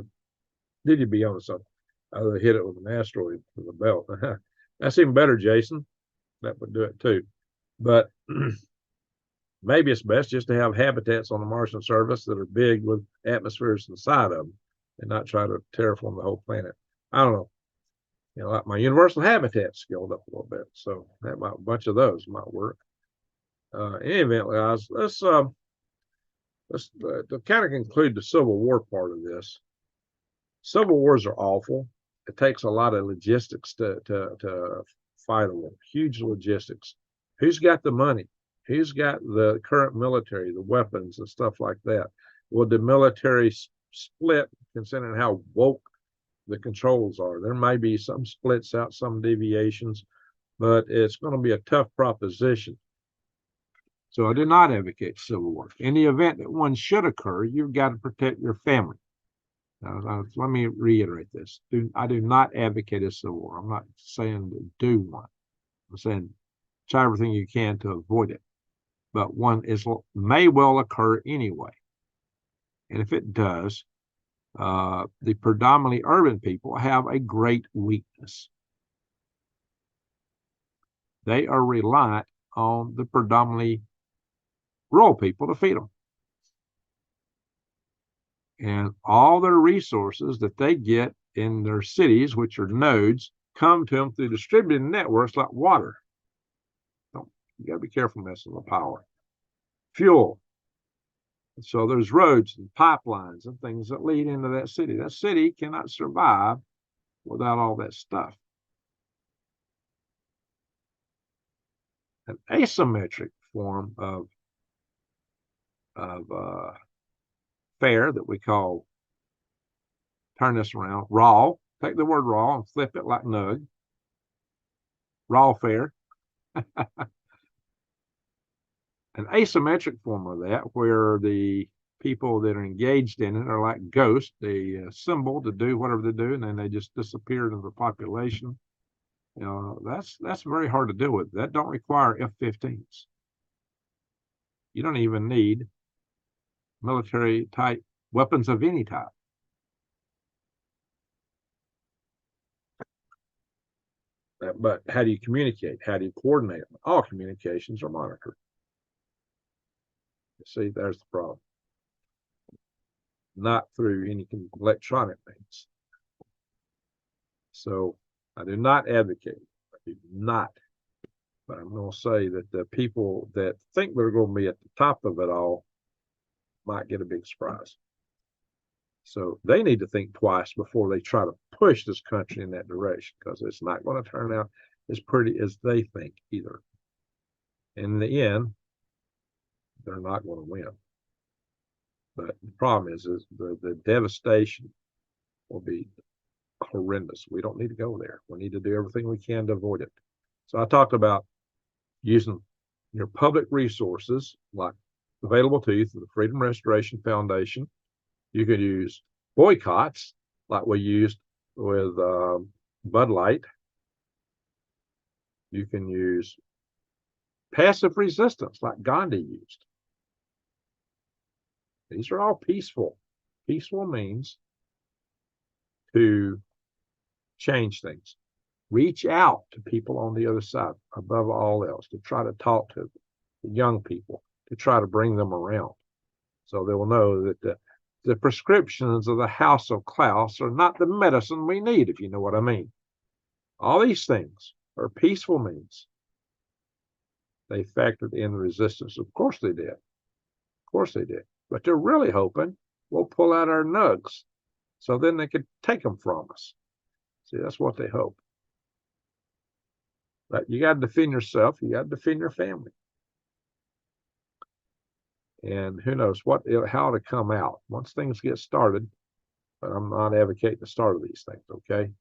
then you'd be on something. I'd hit it with an asteroid with a belt. That's even better, Jason. That would do it too. But maybe it's best just to have habitats on the Martian surface that are big with atmospheres inside of them, and not try to terraform the whole planet. I don't know. Like my universal habitat scaled up a little bit, so a bunch of those might work. In any event, guys, let's to kind of conclude the Civil War part of this. Civil wars are awful. It takes a lot of logistics to fight a war. Huge logistics. Who's got the money? Who's got the current military, the weapons and stuff like that? Will the military split, considering how woke the controls are? There may be some splits out, some deviations, but it's going to be a tough proposition. So I do not advocate civil war. In the event that one should occur, you've got to protect your family. Now, let me reiterate this. I do not advocate a civil war. I'm not saying to do one. I'm saying try everything you can to avoid it. But one may well occur anyway. And if it does, the predominantly urban people have a great weakness. They are reliant on the predominantly rural people to feed them. And all their resources that they get in their cities, which are nodes, come to them through distributed networks like water. You got to be careful messing with power. Fuel. So there's roads and pipelines and things that lead into that city. That city cannot survive without all that stuff. An asymmetric form of fare that we call, turn this around, raw. Take the word raw and flip it like nug. Raw fare. An asymmetric form of that, where the people that are engaged in it are like ghosts. They assemble to do whatever they do, and then they just disappear into the population. That's very hard to deal with. That don't require F-15s. You don't even need military type weapons of any type. But how do you communicate? How do you coordinate? All communications are monitored. See, there's the problem. Not through any electronic means. So I do not advocate. I do not. But I'm going to say that the people that think they're going to be at the top of it all might get a big surprise. So they need to think twice before they try to push this country in that direction, because it's not going to turn out as pretty as they think either. In the end, they're not going to win. But the problem is the devastation will be horrendous. We don't need to go there. We need to do everything we can to avoid it. So I talked about using your public resources, like available to you through the Freedom Restoration Foundation. You could use boycotts, like we used with Bud Light. You can use passive resistance, like Gandhi used. These are all peaceful. Peaceful means to change things. Reach out to people on the other side, above all else, to try to talk to the young people, to try to bring them around. So they will know that the prescriptions of the House of Klaus are not the medicine we need, if you know what I mean. All these things are peaceful means. They factored in resistance. Of course they did. Of course they did. But they're really hoping we'll pull out our nugs so then they could take them from us. See, that's what they hope. But you got to defend yourself. You got to defend your family. And who knows how to come out once things get started. But I'm not advocating the start of these things, okay?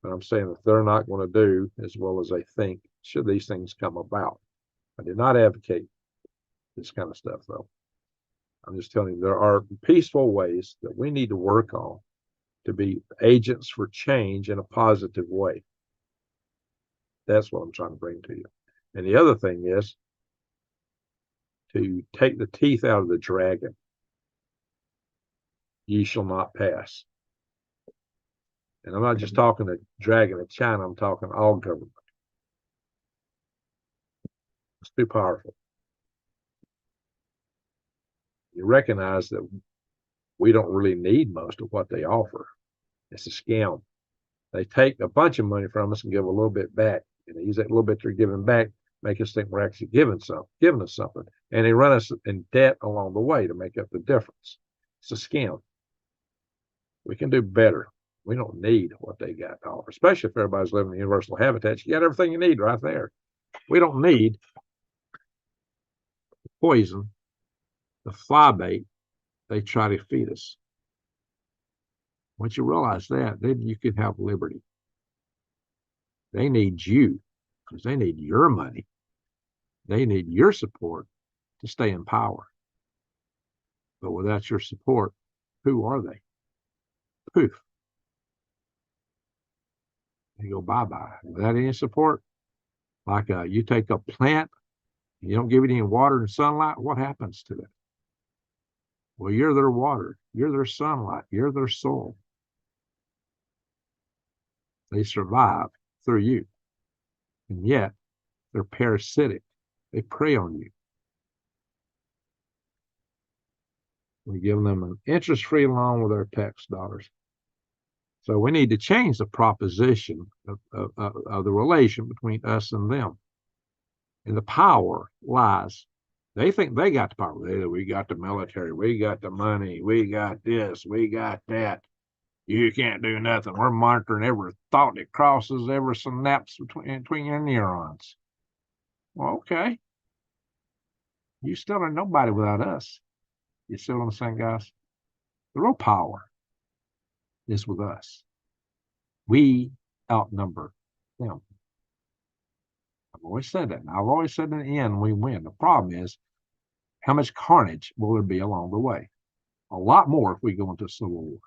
But I'm saying that they're not going to do as well as they think should these things come about. I do not advocate this kind of stuff, though. I'm just telling you there are peaceful ways that we need to work on to be agents for change in a positive way. That's what I'm trying to bring to you. And the other thing is to take the teeth out of the dragon. Ye shall not pass. And I'm not just talking the dragon of China, I'm talking all government. It's too powerful. You recognize that we don't really need most of what they offer. It's a scam. They take a bunch of money from us and give a little bit back. And they use that little bit they're giving back, make us think we're actually giving us something. And they run us in debt along the way to make up the difference. It's a scam. We can do better. We don't need what they got to offer, especially if everybody's living in universal habitats. You got everything you need right there. We don't need poison, the fly bait they try to feed us. Once you realize that, then you can have liberty. They need you because they need your money. They need your support to stay in power. But without your support, who are they? Poof. They go bye-bye. Without any support, like you take a plant, you don't give it any water and sunlight, what happens to it? Well, you're their water. You're their sunlight. You're their soul. They survive through you. And yet, they're parasitic. They prey on you. We give them an interest-free loan with our tax dollars. So we need to change the proposition of the relation between us and them. And the power lies. They think they got the power. We got the military. We got the money. We got this. We got that. You can't do nothing. We're monitoring every thought that crosses every synapse between your neurons. Well, okay. You still are nobody without us. You see what I'm saying, guys? The real power is with us. We outnumber them. I've always said that. And I've always said in the end, we win. The problem is, how much carnage will there be along the way? A lot more if we go into civil war.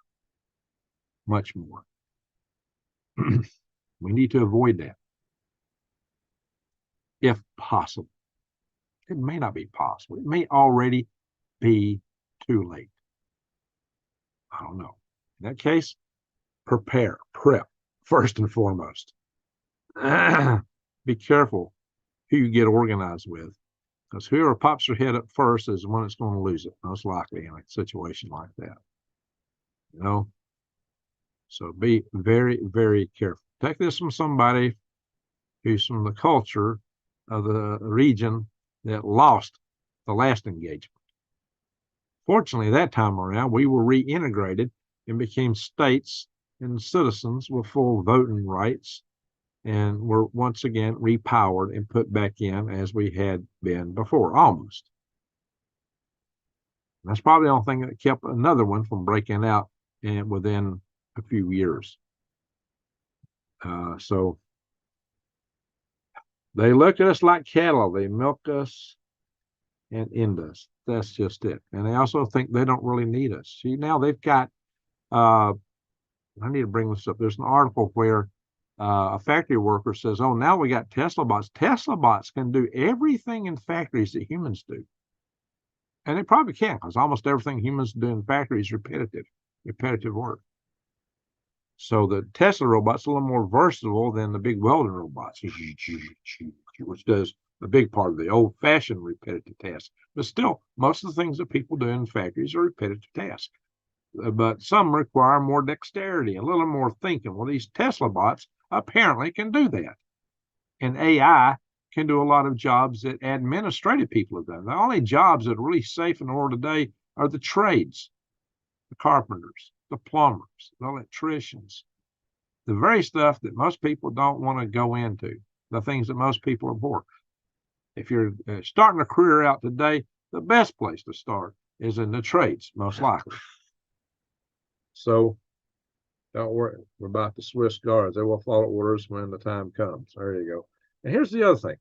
Much more. We need to avoid that. If possible. It may not be possible. It may already be too late. I don't know. In that case, prep, first and foremost. Be careful who you get organized with, because whoever pops their head up first is the one that's going to lose it, most likely in a situation like that. You know? So be very, very careful. Take this from somebody who's from the culture of the region that lost the last engagement. Fortunately, that time around, we were reintegrated and became states and citizens with full voting rights, and were once again repowered and put back in as we had been before, almost. And that's probably the only thing that kept another one from breaking out within a few years. So they look at us like cattle. They milk us and end us. That's just it. And they also think they don't really need us. See, now they've got, I need to bring this up. There's an article where a factory worker says, oh, now we got Tesla bots. Tesla bots can do everything in factories that humans do. And they probably can, because almost everything humans do in factories is repetitive work. So the Tesla robot's a little more versatile than the big welding robots, which does a big part of the old-fashioned repetitive task. But still, most of the things that people do in factories are repetitive tasks. But some require more dexterity, a little more thinking. Well, these Tesla bots apparently can do that. And AI can do a lot of jobs that administrative people have done. The only jobs that are really safe in the world today are the trades, the carpenters, the plumbers, the electricians, the very stuff that most people don't want to go into, the things that most people abhor. If you're starting a career out today, the best place to start is in the trades, most likely. So don't worry about the Swiss guards. They will follow orders when the time comes. There you go. And here's the other thing.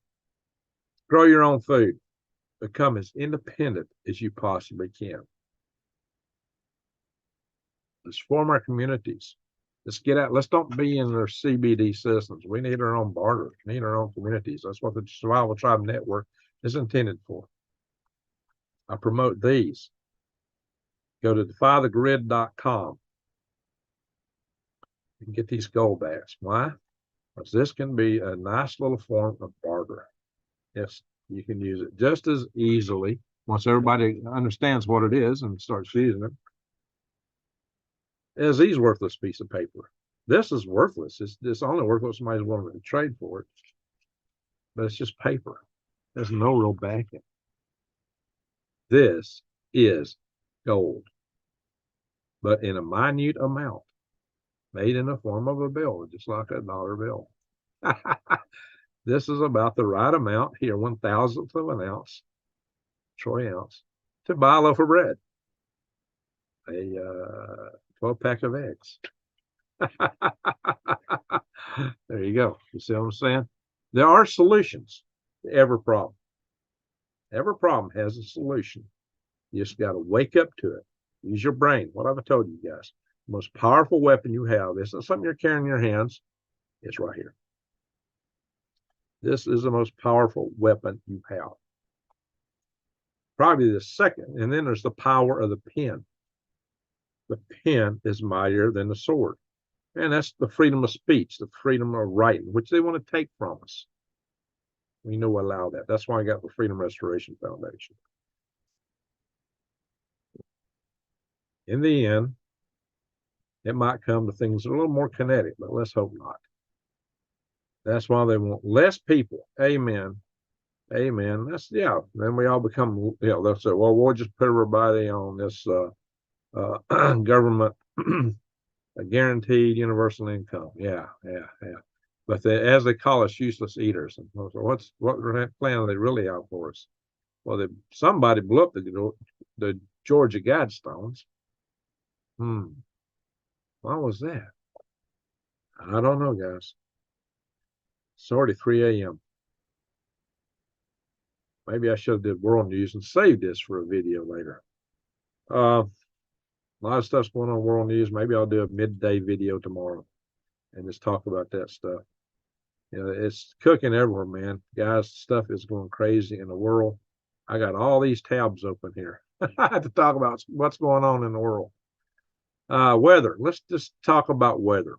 Grow your own food. Become as independent as you possibly can. Let's form our communities. Let's get out. Let's don't be in their CBD systems. We need our own barter. We need our own communities. That's what the Survival Tribe Network is intended for. I promote these. Go to defythegrid.com. You can get these gold backs. Why? Because this can be a nice little form of barter. Yes, you can use it just as easily once everybody understands what it is and starts using it as these worthless piece of paper. This is worthless. It's only worthless if somebody's willing to trade for it. But it's just paper. There's no real backing. This is gold, but in a minute amount, made in the form of a bill, just like a dollar bill. This is about the right amount here, 1,000th of an ounce, troy ounce, to buy a loaf of bread, a 12-pack of eggs. There you go. You see what I'm saying? There are solutions to every problem. Every problem has a solution. You just got to wake up to it. Use your brain. What have I told you guys? The most powerful weapon you have isn't something you're carrying in your hands. It's right here. This is the most powerful weapon you have. Probably the second. And then there's the power of the pen. The pen is mightier than the sword. And that's the freedom of speech, the freedom of writing, which they want to take from us. We know allow that. That's why I got the Freedom Restoration Foundation. In the end, it might come to things that are a little more kinetic, but let's hope not. That's why they want less people. Amen. Amen. That's, yeah. Then we all become, they'll say, well, we'll just put everybody on this government a guaranteed universal income. Yeah. But as they call us, useless eaters. And so what plan are they really out for us? Well, somebody blew up the Georgia Guidestones. Why was that? I don't know, guys. It's already 3 a.m. Maybe I should have did world news and saved this for a video later. A lot of stuff's going on in world news. Maybe I'll do a midday video tomorrow and just talk about that stuff. It's cooking everywhere, man. Guys, stuff is going crazy in the world. I got all these tabs open here. I have to talk about what's going on in the world. Weather. Let's just talk about weather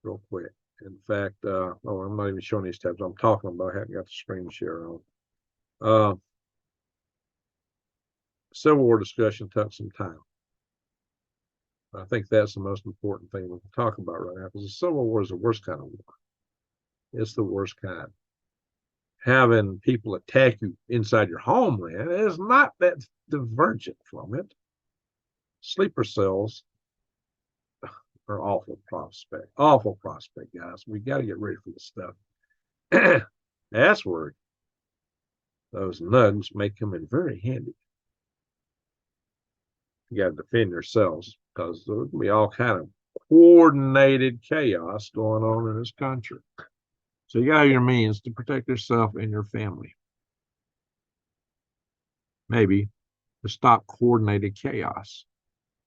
real quick. In fact, I'm not even showing these tabs I'm talking about. I haven't got the screen share on. Civil War discussion took some time. I think that's the most important thing we can talk about right now, because the Civil War is the worst kind of war. It's the worst kind. Having people attack you inside your homeland is not that divergent from it. Sleeper cells are awful prospect, guys. We got to get ready for this stuff. That's where those nugs may come in very handy. You got to defend yourselves, because there can be all kind of coordinated chaos going on in this country. So you got your means to protect yourself and your family. Maybe to stop coordinated chaos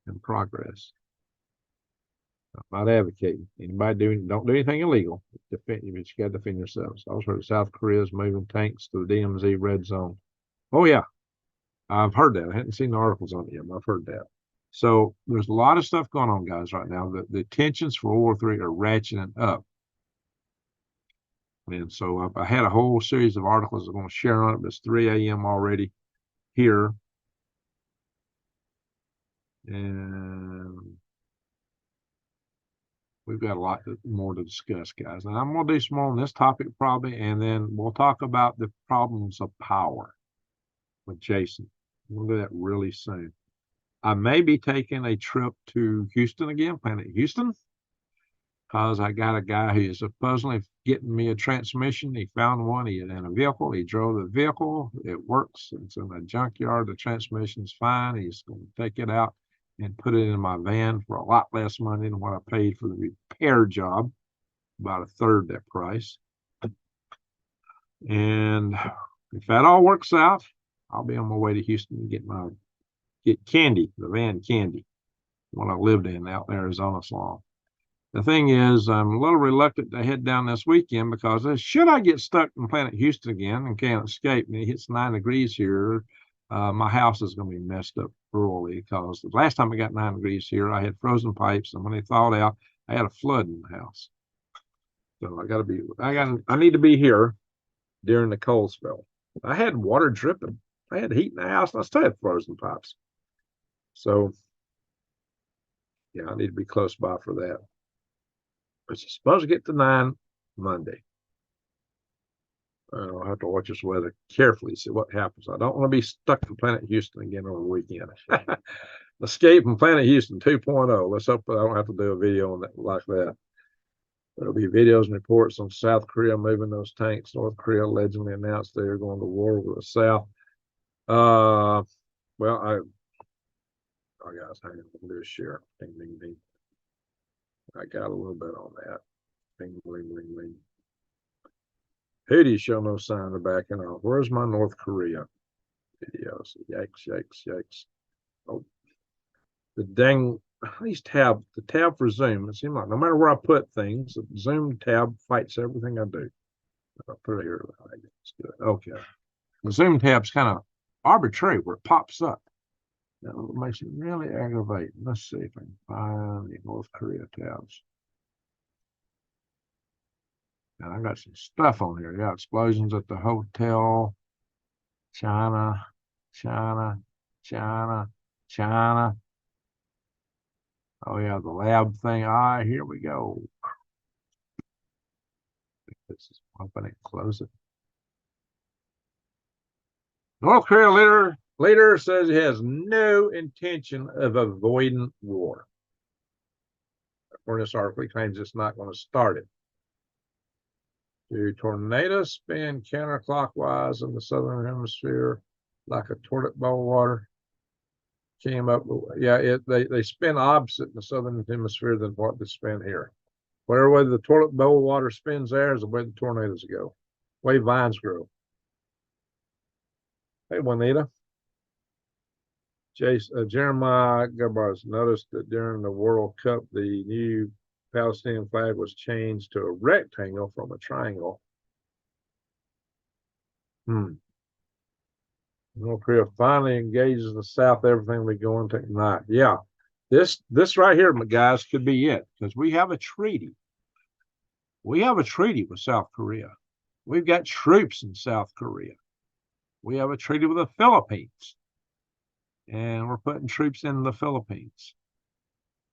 and progress. I'm not advocating anybody don't do anything illegal. But you got to defend yourselves. I was heard South Korea is moving tanks to the DMZ red zone. Oh yeah, I've heard that. I hadn't seen the articles on it yet, but I've heard that. So there's a lot of stuff going on, guys, right now. The tensions for World War III are ratcheting up. And so I had a whole series of articles I'm going to share on it, but it's 3 a.m. already here. And we've got a lot more to discuss, guys. And I'm going to do some more on this topic probably, and then we'll talk about the problems of power with Jason. We'll do that really soon. I may be taking a trip to Houston again, Planet Houston, because I got a guy who is supposedly getting me a transmission. He found one. He had in a vehicle. He drove the vehicle. It works. It's in a junkyard. The transmission's fine. He's going to take it out and put it in my van for a lot less money than what I paid for the repair job, about a third that price. And if that all works out, I'll be on my way to Houston to get candy, the van candy, when I lived in out in Arizona so long. The thing is, I'm a little reluctant to head down this weekend because should I get stuck in Planet Houston again and can't escape, and it hits 9 degrees here, my house is going to be messed up thoroughly because the last time it got 9 degrees here, I had frozen pipes, and when they thawed out, I had a flood in the house. So I need to be here during the cold spell. I had water dripping. I had heat in the house, and I still had frozen pipes. So, yeah, I need to be close by for that. But you're supposed to get to 9 Monday. I'll have to watch this weather carefully, see what happens. I don't want to be stuck in Planet Houston again over the weekend. Escape from Planet Houston 2.0. Let's hope I don't have to do a video on that like that. There'll be videos and reports on South Korea moving those tanks. North Korea allegedly announced they are going to war with the South. Well, guys, hang on. I'll do a share. Ding, ding, ding. I got a little bit on that. Bing, bling, bling, bling. Haiti show no sign of backing off. Where's my North Korea videos? Yikes, yikes, yikes. Oh, the tab for Zoom. It seems like no matter where I put things, the Zoom tab fights everything I do. I'll put it here. Let's do it. Okay. The Zoom tab's kind of arbitrary where it pops up. That makes it really aggravating. Let's see if I can find the North Korea tabs. And I got some stuff on here. Yeah, explosions at the hotel. China, China, China, China. Oh, yeah, the lab thing. Here we go. This is open it, close it. North Korea leader says he has no intention of avoiding war. According to this article, he claims it's not going to start it. Do tornadoes spin counterclockwise in the southern hemisphere like a toilet bowl water? Came up, yeah, they spin opposite in the southern hemisphere than what they spin here. Whatever way the toilet bowl water spins there is the way the tornadoes go, way vines grow. Hey, Juanita. Jeremiah Gabars noticed that during the World Cup, the new Palestinian flag was changed to a rectangle from a triangle. North Korea finally engages the South. Everything we go into tonight. Yeah, this right here, guys, could be it because we have a treaty. We have a treaty with South Korea. We've got troops in South Korea. We have a treaty with the Philippines, and we're putting troops in the Philippines.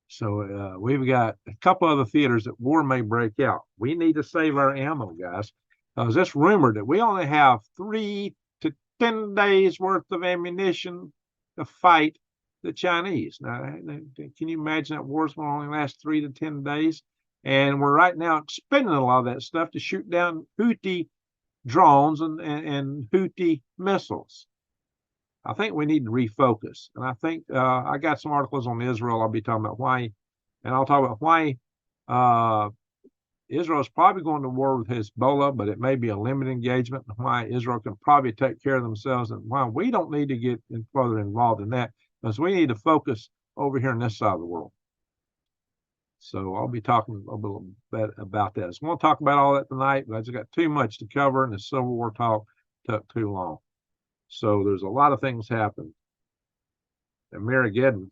So we've got a couple other theaters that war may break out. We need to save our ammo, guys, because it's rumored that we only have 3 to 10 days worth of ammunition to fight the Chinese. Now, can you imagine that war's going to only last 3 to 10 days? And we're right now expending a lot of that stuff to shoot down Houthi drones and Houthi missiles. I think we need to refocus. And I think I got some articles on Israel. I'll be talking about why, and I'll talk about why Israel is probably going to war with Hezbollah, but it may be a limited engagement, and why Israel can probably take care of themselves, and why we don't need to get further involved in that, because we need to focus over here on this side of the world. So I'll be talking a little bit about that. I won't talk about all that tonight, but I just got too much to cover, and the Civil War talk took too long. So there's a lot of things happen. And Marigeddon,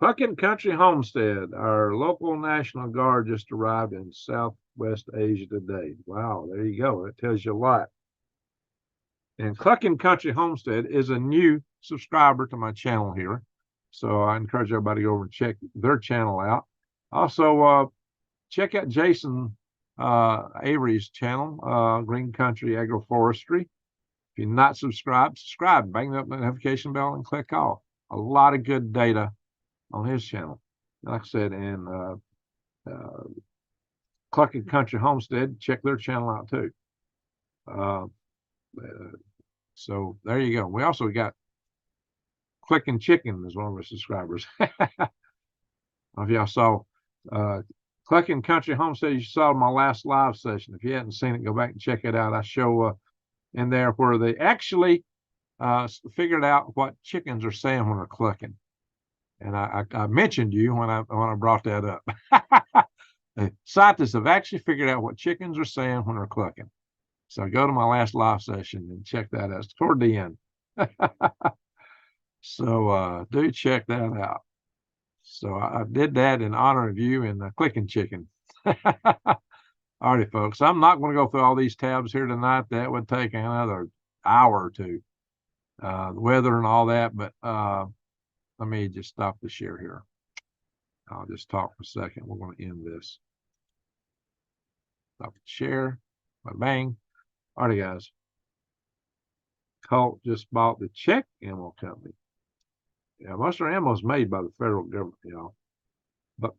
Clucking Country Homestead, our local National Guard just arrived in Southwest Asia today. Wow, there you go. It tells you a lot. And Clucking Country Homestead is a new subscriber to my channel here. So I encourage everybody to go over and check their channel out. Also, check out Jason Avery's channel, Green Country Agroforestry. If you're not subscribed, subscribe, bang that notification bell, and click off. A lot of good data on his channel. Like I said, and Clucking Country Homestead, check their channel out too. So there you go. We also got Clicking Chicken as one of our subscribers. If y'all saw Clucking Country Homestead, you saw my last live session. If you hadn't seen it, go back and check it out. I show in there where they actually figured out what chickens are saying when they're clucking. And I mentioned you when I brought that up. The scientists have actually figured out what chickens are saying when they're clucking. So go to my last live session and check that out. It's toward the end. So do check that out. So I did that in honor of you and Clicking Chicken. Alrighty, folks. I'm not going to go through all these tabs here tonight. That would take another hour or two. The weather and all that, but let me just stop the share here. I'll just talk for a second. We're going to end this. Stop the share. Bang. All right, guys. Colt just bought the Czech ammo company. Yeah, most of our ammo is made by the federal government, y'all. But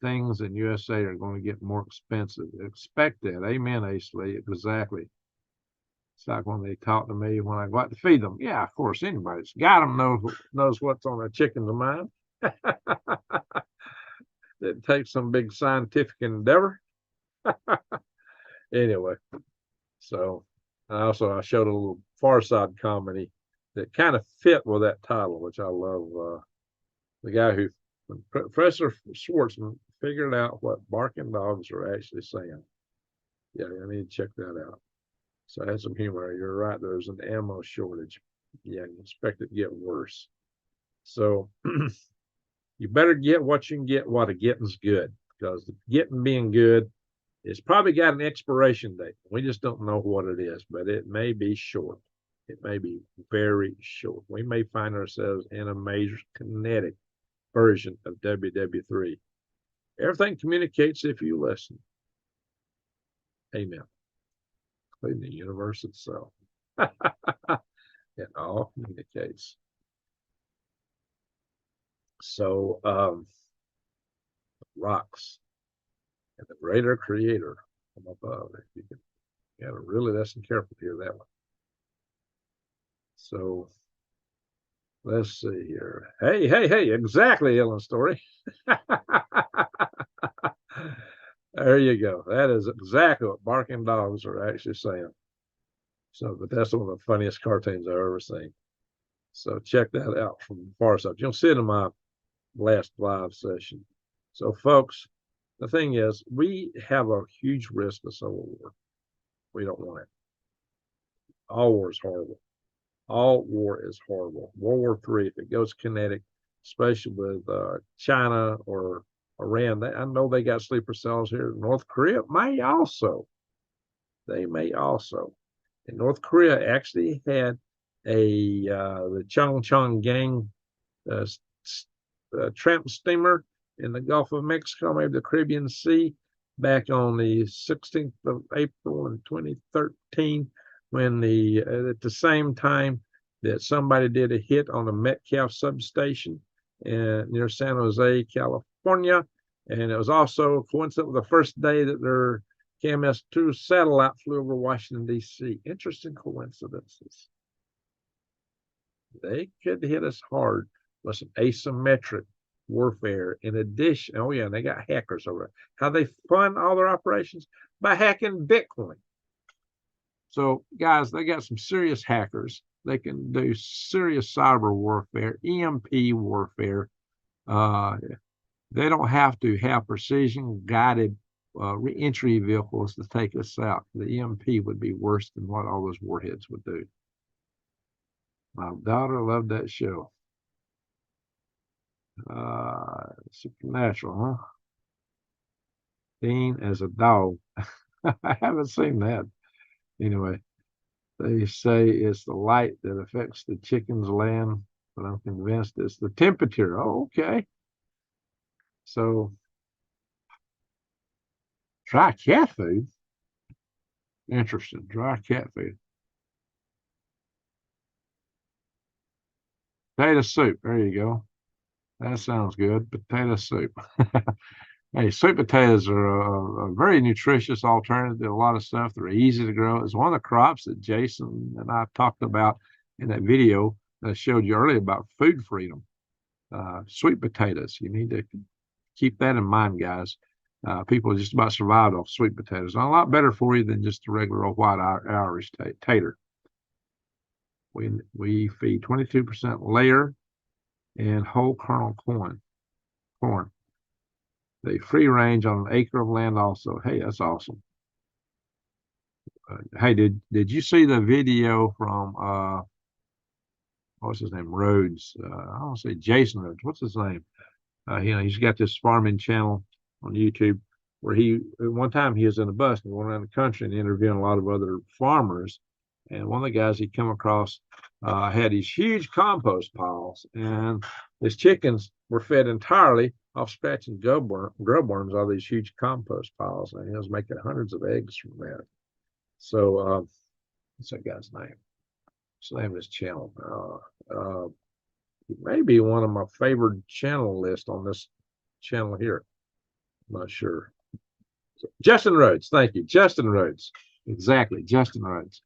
things in USA are going to get more expensive. Expect that. Amen, Ace Lee. Exactly. It's like when they talk to me when I go out to feed them. Yeah, of course, anybody's got them knows what's on their chickens of mine. It takes some big scientific endeavor. Anyway, so I showed a little Far Side comedy that kind of fit with that title, which I love. The guy who, Professor Schwartzman, figured out what barking dogs are actually saying. Yeah, I need to check that out. So I had some humor. You're right. There's an ammo shortage. Yeah, you expect it to get worse. So you better get what you can get while the getting's good, because the getting being good, it's probably got an expiration date. We just don't know what it is, but it may be short. It may be very short. We may find ourselves in a major kinetic version of WW3. Everything communicates if you listen. Amen. Including the universe itself. It all communicates. So, rocks and the greater creator from above. You gotta really listen carefully to hear that one. So let's see here. Hey, exactly, Ellen Story. There you go. That is exactly what barking dogs are actually saying. So, but that's one of the funniest cartoons I've ever seen. So check that out from Far Side. You'll see it in my last live session. So, folks, the thing is, we have a huge risk of civil war. We don't want it. All war is horrible. All war is horrible. World War III, if it goes kinetic, especially with China or Iran, I know they got sleeper cells here. North Korea may also. They may also. And North Korea actually had the Chongchong gang tramp steamer in the Gulf of Mexico, maybe the Caribbean Sea, back on the 16th of April in 2013, when at the same time that somebody did a hit on a Metcalf substation near San Jose, California. And it was also coincident with the first day that their KMS-2 satellite flew over Washington, D.C. Interesting coincidences. They could hit us hard with some asymmetric warfare in addition. Oh, yeah, and they got hackers over it. How they fund all their operations? By hacking Bitcoin. So, guys, they got some serious hackers. They can do serious cyber warfare, EMP warfare. They don't have to have precision-guided re-entry vehicles to take us out. The EMP would be worse than what all those warheads would do. My daughter loved that show. Supernatural, huh? Dean as a dog. I haven't seen that. Anyway, they say it's the light that affects the chicken's land, but I'm convinced it's the temperature. Oh, okay. So dry cat food. Interesting. Dry cat food. Potato soup. There you go. That sounds good. Potato soup. Hey, sweet potatoes are a very nutritious alternative to a lot of stuff. They're easy to grow. It's one of the crops that Jason and I talked about in that video that I showed you earlier about food freedom. Sweet potatoes. You need to keep that in mind, guys. People just about survived off sweet potatoes. They're a lot better for you than just a regular old white Irish tater. We feed 22% layer and whole kernel corn. They free range on an acre of land also. Hey, that's awesome. Hey, did you see the video from what's his name? Rhodes. I don't say Jason Rhodes. What's his name? He's got this farming channel on YouTube where one time he was in a bus and went around the country and interviewing a lot of other farmers. And one of the guys he come across had these huge compost piles, and his chickens were fed entirely off scratching grub worms out of these huge compost piles, and he was making hundreds of eggs from that. So, what's that guy's name? What's the name of his channel? He may be one of my favorite channel lists on this channel here. I'm not sure. Justin Rhodes, thank you, Justin Rhodes. Exactly, Justin Rhodes.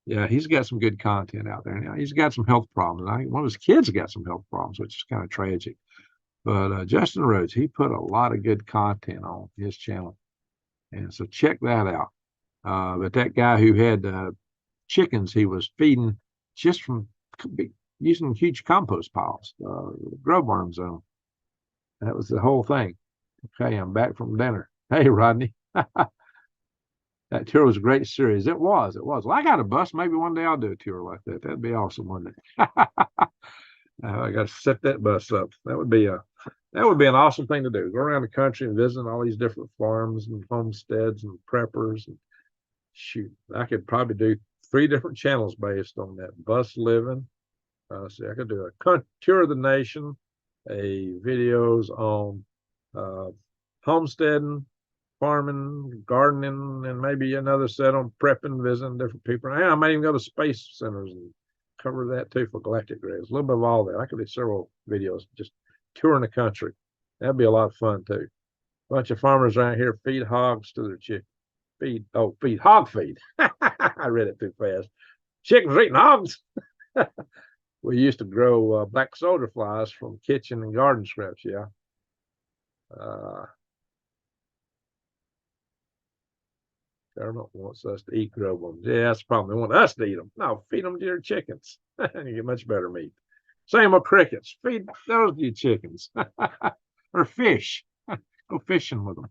Yeah, he's got some good content out there. Now he's got some health problems. I think one of his kids got some health problems, which is kind of tragic. But Justin Rhodes, he put a lot of good content on his channel, and so check that out. But that guy who had chickens, he was feeding just from using huge compost piles, grub worms on them. That was the whole thing. Okay, I'm back from dinner. Hey, Rodney. That tour was a great series. It was. Well, I got a bus. Maybe one day I'll do a tour like that. That'd be awesome, wouldn't it? I got to set that bus up. That would be an awesome thing to do. Go around the country and visit all these different farms and homesteads and preppers. And shoot, I could probably do 3 different channels based on that. Bus living. See, I could do a tour of the nation, videos on homesteading, farming, gardening, and maybe another set on prepping, visiting different people. And I might even go to space centers and cover that too for galactic rays. A little bit of all that. I could do several videos just touring the country. That'd be a lot of fun too. A bunch of farmers around here feed hogs to their chickens. Feed hog feed. I read it too fast. Chickens are eating hogs. We used to grow black soldier flies from kitchen and garden scraps. Yeah. Government wants us to eat grub worms. Yeah, that's the problem. They want us to eat them. No, feed them to your chickens. You get much better meat. Same with crickets. Feed those to your chickens. Or fish. Go fishing with them.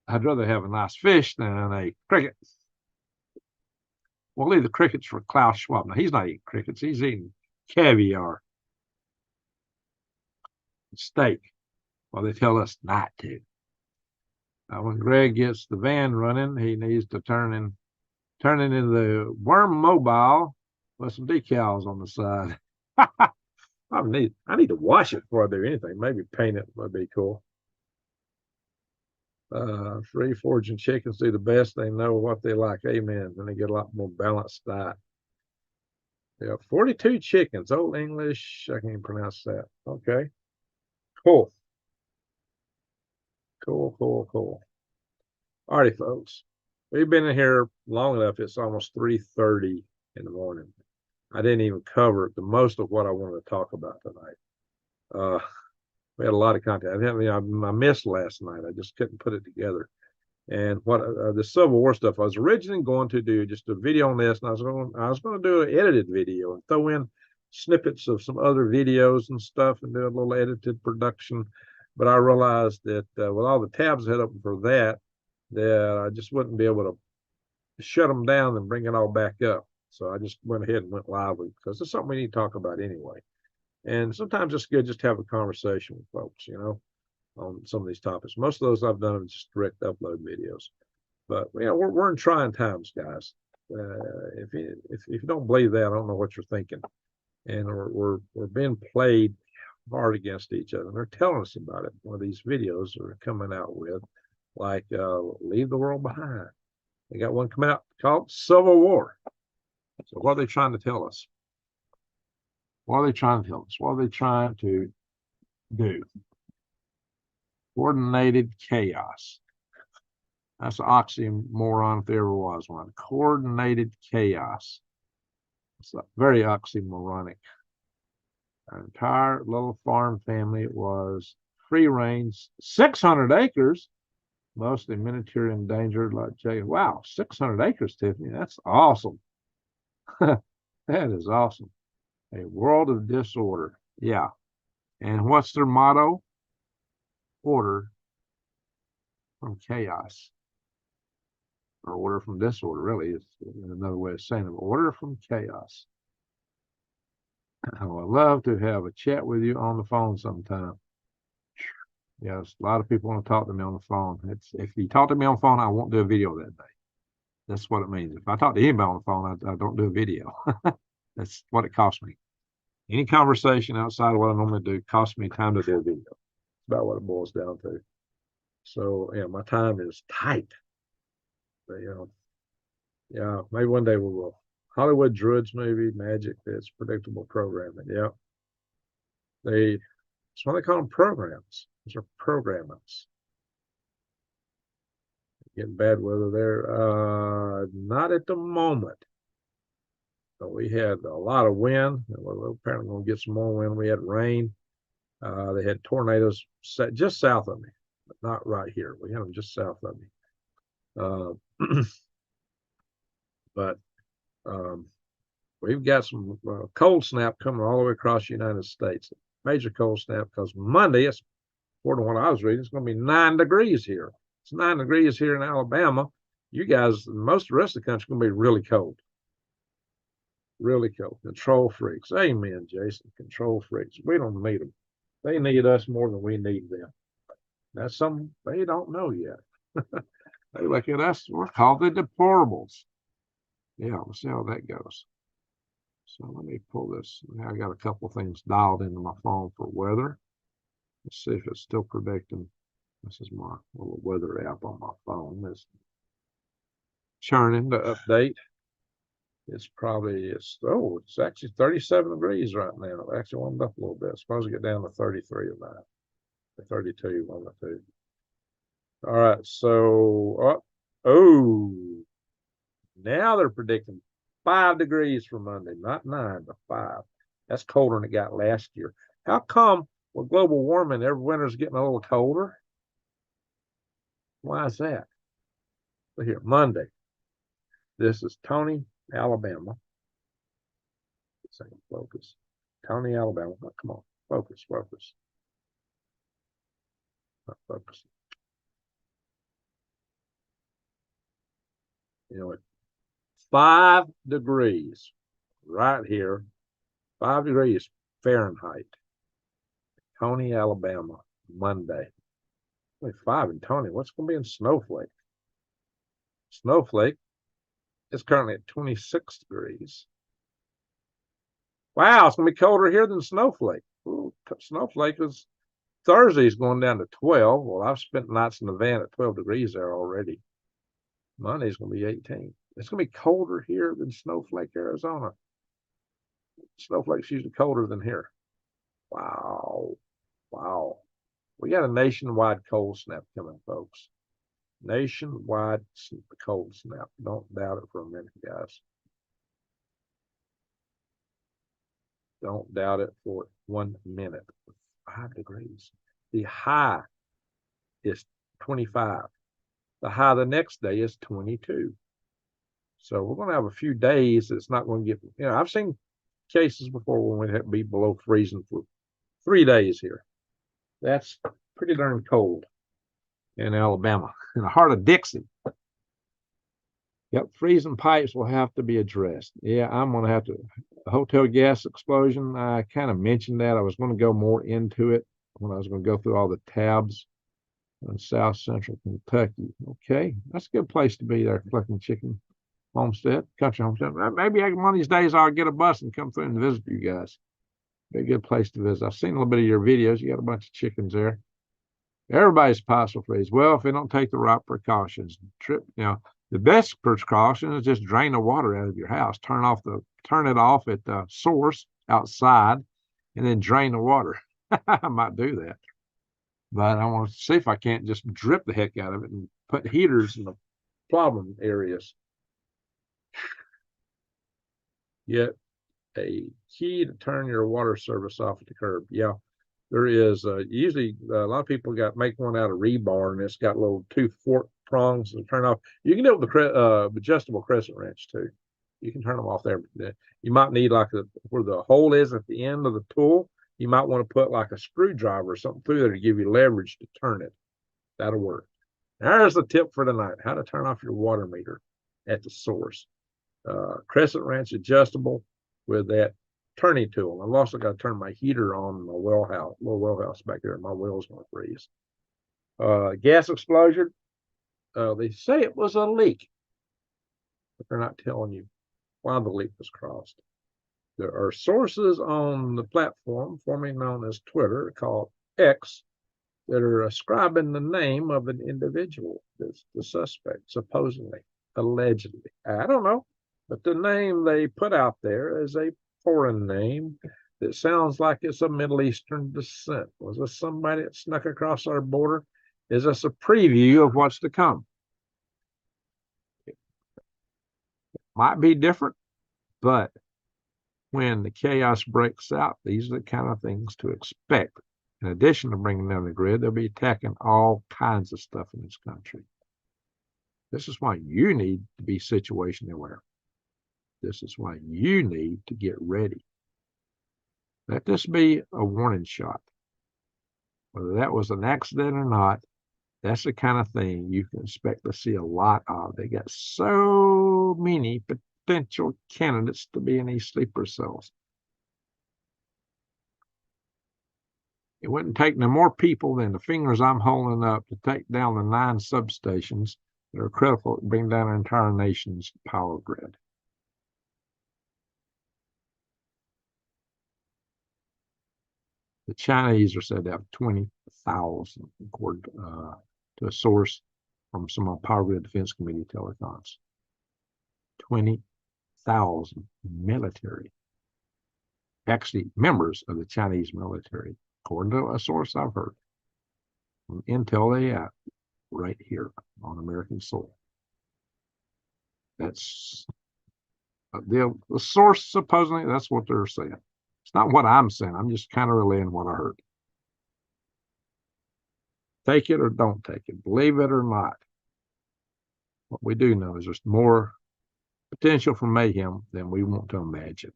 I'd rather have a nice fish than a cricket. We'll leave the crickets for Klaus Schwab. Now, he's not eating crickets. He's eating caviar, steak. Well, they tell us not to. When Greg gets the van running, he needs to turn it into the Worm Mobile with some decals on the side. I need to wash it before I do anything. Maybe paint it would be cool. Free foraging chickens do the best. They know what they like. Amen. Then they get a lot more balanced diet. Yeah, 42 chickens. Old English. I can't even pronounce that. Okay. Cool. Cool. All righty, folks. We've been in here long enough. It's almost 3:30 in the morning. I didn't even cover the most of what I wanted to talk about tonight. We had a lot of content. I missed last night. I just couldn't put it together. And what the Civil War stuff, I was originally going to do just a video on this, and I was going to do an edited video and throw in snippets of some other videos and stuff and do a little edited production. But I realized that with all the tabs I had open for that I just wouldn't be able to shut them down and bring it all back up. So I just went ahead and went live because it's something we need to talk about anyway. And sometimes it's good just to have a conversation with folks, on some of these topics. Most of those I've done are just direct upload videos. But we're in trying times, guys. If you don't believe that, I don't know what you're thinking. And we're being played hard against each other. And they're telling us about it. One of these videos are coming out with, like, leave the world behind. They got one coming out called Civil War. So what are they trying to tell us? What are they trying to tell us? What are they trying to do? Coordinated chaos. That's an oxymoron if there ever was one. Coordinated chaos. It's very oxymoronic. Our entire little farm family was free range, 600 acres, mostly miniature endangered like Jay. Wow, 600 acres, Tiffany. That's awesome. That is awesome. A world of disorder. Yeah. And what's their motto? Order from chaos. Or order from disorder, really, is another way of saying it. Order from chaos. I would love to have a chat with you on the phone sometime. Yes, a lot of people want to talk to me on the phone. If you talk to me on the phone, I won't do a video that day. That's what it means. If I talk to anybody on the phone, I don't do a video. That's what it costs me. Any conversation outside of what I normally do costs me time to do a video. That's about what it boils down to. So, yeah, my time is tight. But, yeah, maybe one day we will. Hollywood Druids movie, magic, that's predictable programming. Yeah. That's why they call them programs. Those are programmers. Getting bad weather there. Not at the moment. But we had a lot of wind. We're apparently going to get some more wind. We had rain. They had tornadoes just south of me, but not right here. We had them just south of me. But we've got some cold snap coming all the way across the United States. Major cold snap because Monday, according to what I was reading, it's going to be 9 degrees here. It's 9 degrees here in Alabama. You guys, most of the rest of the country is going to be really cold. Really cold. Control freaks. Amen, Jason. Control freaks. We don't need them. They need us more than we need them. That's something they don't know yet. They look at us. We're called the deplorables. Yeah, we'll see how that goes. So let me pull this. Now I got a couple things dialed into my phone for weather. Let's see if it's still predicting. This is my little weather app on my phone. It's churning to update. It's actually 37 degrees right now. It actually warmed up a little bit. It's supposed to get down to 33 about 32, 1 or 2. All right, so now they're predicting 5 degrees for Monday, not 9, but 5. That's colder than it got last year. How come with global warming, every winter's getting a little colder? Why is that? Look here, Monday. This is Tony, Alabama. Second, focus. Tony, Alabama. Oh, come on, focus. Not focus. 5 degrees right here. 5 degrees Fahrenheit. Tony, Alabama, Monday. Only 5 in Tony. What's going to be in Snowflake? Snowflake is currently at 26 degrees. Wow, it's going to be colder here than Snowflake. Ooh, Snowflake is Thursday's going down to 12. Well, I've spent nights in the van at 12 degrees there already. Monday's going to be 18. It's going to be colder here than Snowflake, Arizona. Snowflake's usually colder than here. Wow. We got a nationwide cold snap coming, folks. Nationwide cold snap. Don't doubt it for a minute, guys. Don't doubt it for 1 minute. 5 degrees. The high is 25. The high the next day is 22. So we're going to have a few days that's not going to get, I've seen cases before when we have to be below freezing for 3 days here. That's pretty darn cold in Alabama, in the heart of Dixie. Yep, freezing pipes will have to be addressed. Yeah, I'm going to have to. Hotel gas explosion, I kind of mentioned that. I was going to go more into it when I was going to go through all the tabs in South Central Kentucky. Okay, that's a good place to be there, collecting chicken. Homestead, country homestead. Maybe one of these days I'll get a bus and come through and visit you guys. Be a good place to visit. I've seen a little bit of your videos. You got a bunch of chickens there. Everybody's possible freeze. Well, if they don't take the right precautions, the best precaution is just drain the water out of your house. Turn it off at the source outside, and then drain the water. I might do that, but I want to see if I can't just drip the heck out of it and put heaters in the problem areas. Yet a key to turn your water service off at the curb. Yeah, there is. Usually, a lot of people make one out of rebar, and it's got little two fork prongs to turn off. You can do it with the adjustable crescent wrench too. You can turn them off there. You might need where the hole is at the end of the tool. You might want to put like a screwdriver or something through there to give you leverage to turn it. That'll work. There's the tip for tonight: how to turn off your water meter at the source. Crescent wrench adjustable with that turning tool. I've also got to turn my heater on in my little well house back there. My well's going to freeze. Gas explosion. They say it was a leak, but they're not telling you why the leak was caused. There are sources on the platform formerly known as Twitter, called X, that are ascribing the name of an individual that's the suspect, supposedly, allegedly. I don't know, but the name they put out there is a foreign name that sounds like it's of Middle Eastern descent. Was this somebody that snuck across our border? Is this a preview of what's to come? It might be different, but when the chaos breaks out, these are the kind of things to expect. In addition to bringing down the grid, they'll be attacking all kinds of stuff in this country. This is why you need to be situation aware. This is why you need to get ready. Let this be a warning shot. Whether that was an accident or not, that's the kind of thing you can expect to see a lot of. They got so many potential candidates to be in these sleeper cells. It wouldn't take no more people than the fingers I'm holding up to take down the 9 substations that are critical to bring down an entire nation's power grid. The Chinese are said to have 20,000, according to a source from some Power Grid Defense Committee telecons. 20,000 military, actually members of the Chinese military, according to a source I've heard from Intel AI, right here on American soil. That's the source, supposedly, that's what they're saying. It's not what I'm saying. I'm just kind of relaying what I heard. Take it or don't take it. Believe it or not. What we do know is there's more potential for mayhem than we want to imagine.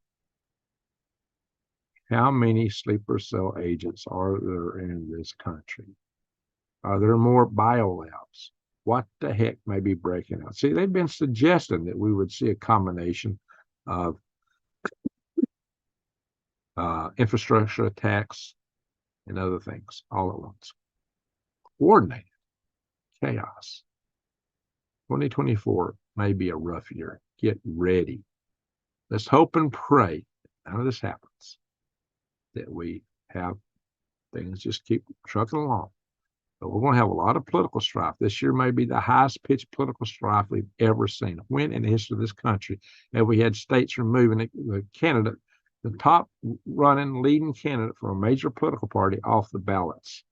How many sleeper cell agents are there in this country? Are there more biolabs? What the heck may be breaking out? See, they've been suggesting that we would see a combination of infrastructure attacks and other things all at once. Coordinated chaos. 2024 may be a rough year. Get ready. Let's hope and pray none of this happens, that we have things just keep trucking along. But we're going to have a lot of political strife. This year may be the highest pitched political strife we've ever seen. When in the history of this country have we had states removing the candidate, the top running leading candidate for a major political party, off the ballots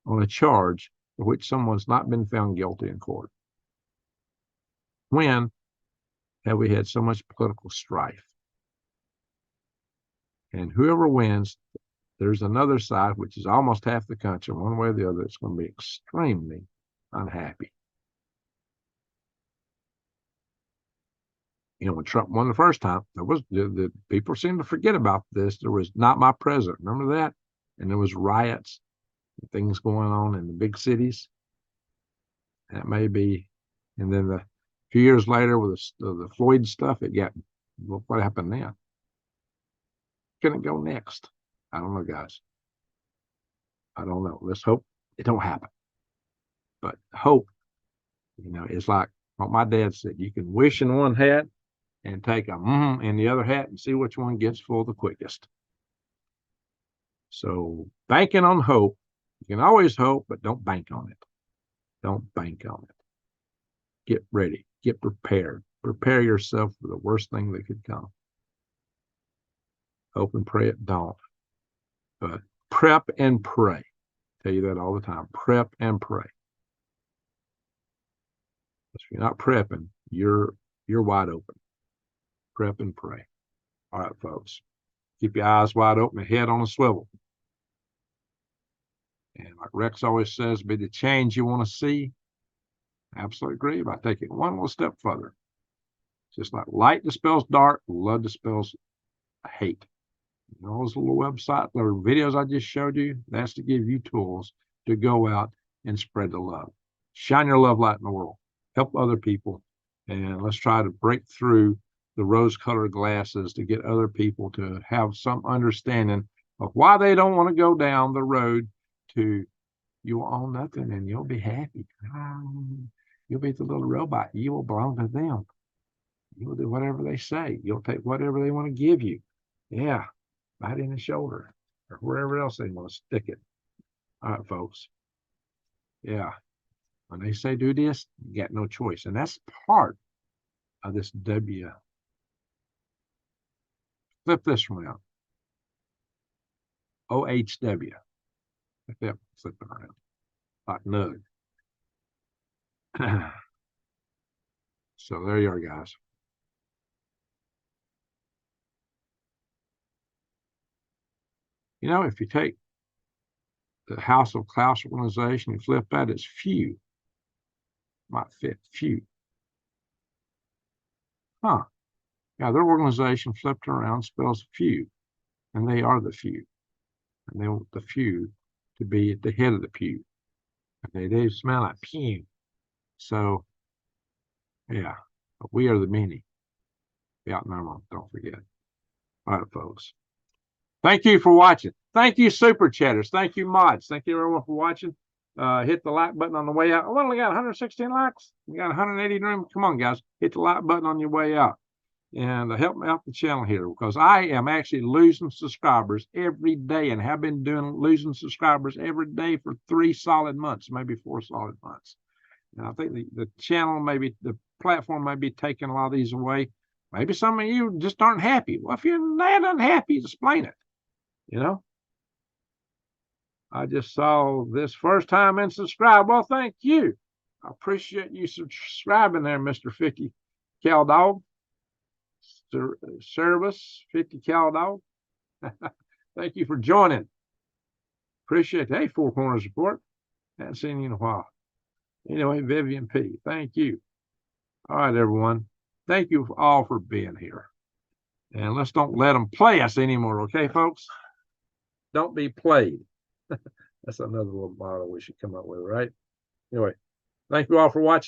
on a charge for which someone's not been found guilty in court? When have we had so much political strife? And whoever wins, there's another side, which is almost half the country, one way or the other, it's going to be extremely unhappy. You know, when Trump won the first time, there was the people seem to forget about this. There was "Not My President." Remember that? And there was riots, things going on in the big cities. That may be, and then few years later with the Floyd stuff, what happened then? Can it go next? I don't know, guys. I don't know. Let's hope it don't happen. But hope, is like what my dad said. You can wish in one hat and take a in the other hat and see which one gets full the quickest. So banking on hope, you can always hope, but don't bank on it. Don't bank on it. Get ready. Get prepared. Prepare yourself for the worst thing that could come. Hope and pray it don't. But prep and pray. I tell you that all the time. Prep and pray. If you're not prepping, you're wide open. Prep and pray. All right, folks. Keep your eyes wide open and head on a swivel. And like Rex always says, be the change you want to see. I absolutely agree about taking one little step further. Just like light dispels dark, love dispels hate. Those little websites or videos I just showed you, that's to give you tools to go out and spread the love. Shine your love light in the world. Help other people. And let's try to break through the rose-colored glasses to get other people to have some understanding of why they don't want to go down the road to you will own nothing and you'll be happy. You'll be the little robot. You will belong to them. You'll do whatever they say. You'll take whatever they want to give you. Yeah, right in the shoulder or wherever else they want to stick it. All right, folks. Yeah, when they say do this, you got no choice. And that's part of this W. Flip this around. OHW. Flip it around. Like nug. So there you are, guys. If you take the House of Klaus organization, you flip that, it's few. Might fit few. Huh. Yeah, their organization flipped around spells few. And they are the few. And they want the few to be at the head of the pew. And they smell like pew. So, yeah, but we are the many. Be outnumbered, don't forget. All right, folks. Thank you for watching. Thank you, Super Chatters. Thank you, mods. Thank you, everyone, for watching. Hit the like button on the way out. I only got 116 likes. We got 180 in the room. Come on, guys. Hit the like button on your way out. And help me out the channel here because I am actually losing subscribers every day and have been losing subscribers every day for 3 solid months, maybe 4 solid months. And I think the channel, maybe the platform may be taking a lot of these away. Maybe some of you just aren't happy. Well, if you're that unhappy, explain it. I just saw this first time and subscribe. Well, thank you. I appreciate you subscribing there, Mr. 50 Cal Dog. Service 50 Cal Dog. Thank you for joining. Appreciate it. Hey, Four Corners Report. Haven't seen you in a while. Anyway, Vivian P. Thank you. All right, everyone. Thank you all for being here. And let's don't let them play us anymore, okay, folks? Don't be played. That's another little motto we should come up with, right? Anyway, thank you all for watching.